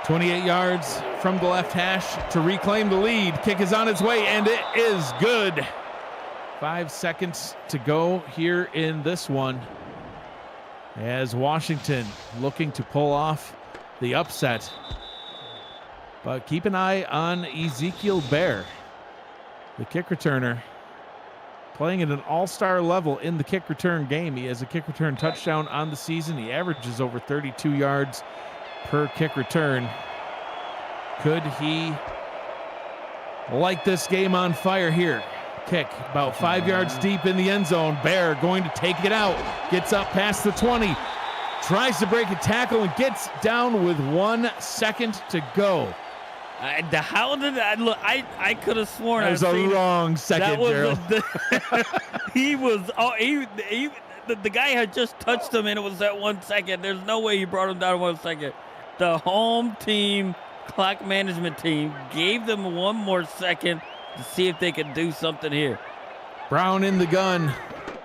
S1: 28 yards from the left hash to reclaim the lead. Kick is on its way, and it is good. 5 seconds to go here in this one, as Washington looking to pull off the upset. But keep an eye on Ezekiel Bear, the kick returner, playing at an all-star level in the kick return game. He has a kick return touchdown on the season. He averages over 32 yards per kick return. Could he light this game on fire here? Kick about 5 yards deep in the end zone. Bear going to take it out. Gets up past the 20. Tries to break a tackle and gets down with 1 second to go.
S2: How did that look? I could have sworn
S1: that was a wrong second, Gerald.
S2: He was. The guy had just touched him, and it was that 1 second. There's no way he brought him down 1 second. The home team, clock management team, gave them 1 more second to see if they could do something here.
S1: Brown in the gun.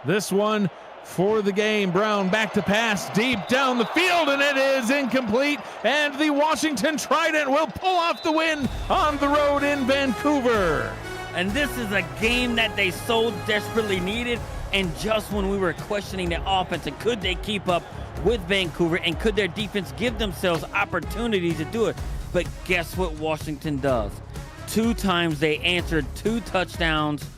S1: This one for the game. Brown back to pass deep down the field, and it is incomplete. And the Washington Trident will pull off the win on the road in Vancouver.
S2: And this is a game that they so desperately needed. And just when we were questioning the offense and could they keep up with Vancouver and could their defense give themselves opportunities to do it. But guess what Washington does? 2 times they answered 2 touchdowns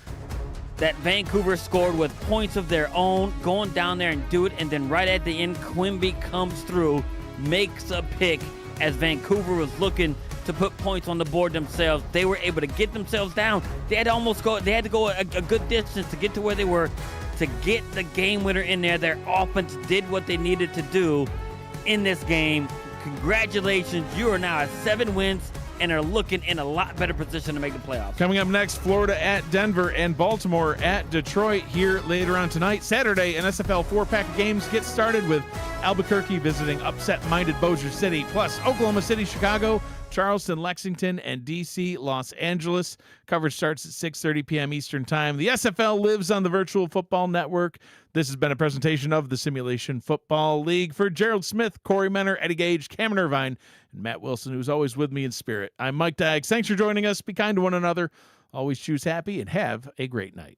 S2: that Vancouver scored with points of their own, going down there and do it. And then right at the end, Quimby comes through, makes a pick as Vancouver was looking to put points on the board themselves. They were able to get themselves down. They had to go a good distance to get to where they were to get the game winner in there. Their offense did what they needed to do in this game. Congratulations, you are now at 7 wins and are looking in a lot better position to make the playoffs.
S1: Coming up next, Florida at Denver and Baltimore at Detroit here later on tonight. Saturday, an SFL 4-pack of games gets started with Albuquerque visiting upset-minded Bossier City, plus Oklahoma City, Chicago, Charleston, Lexington, and D.C., Los Angeles. Coverage starts at 6:30 p.m. Eastern Time. The SFL lives on the Virtual Football Network. This has been a presentation of the Simulation Football League. For Gerald Smith, Corey Menner, Eddie Gage, Cameron Irvine, and Matt Wilson, who's always with me in spirit, I'm Mike Dykes. Thanks for joining us. Be kind to one another. Always choose happy and have a great night.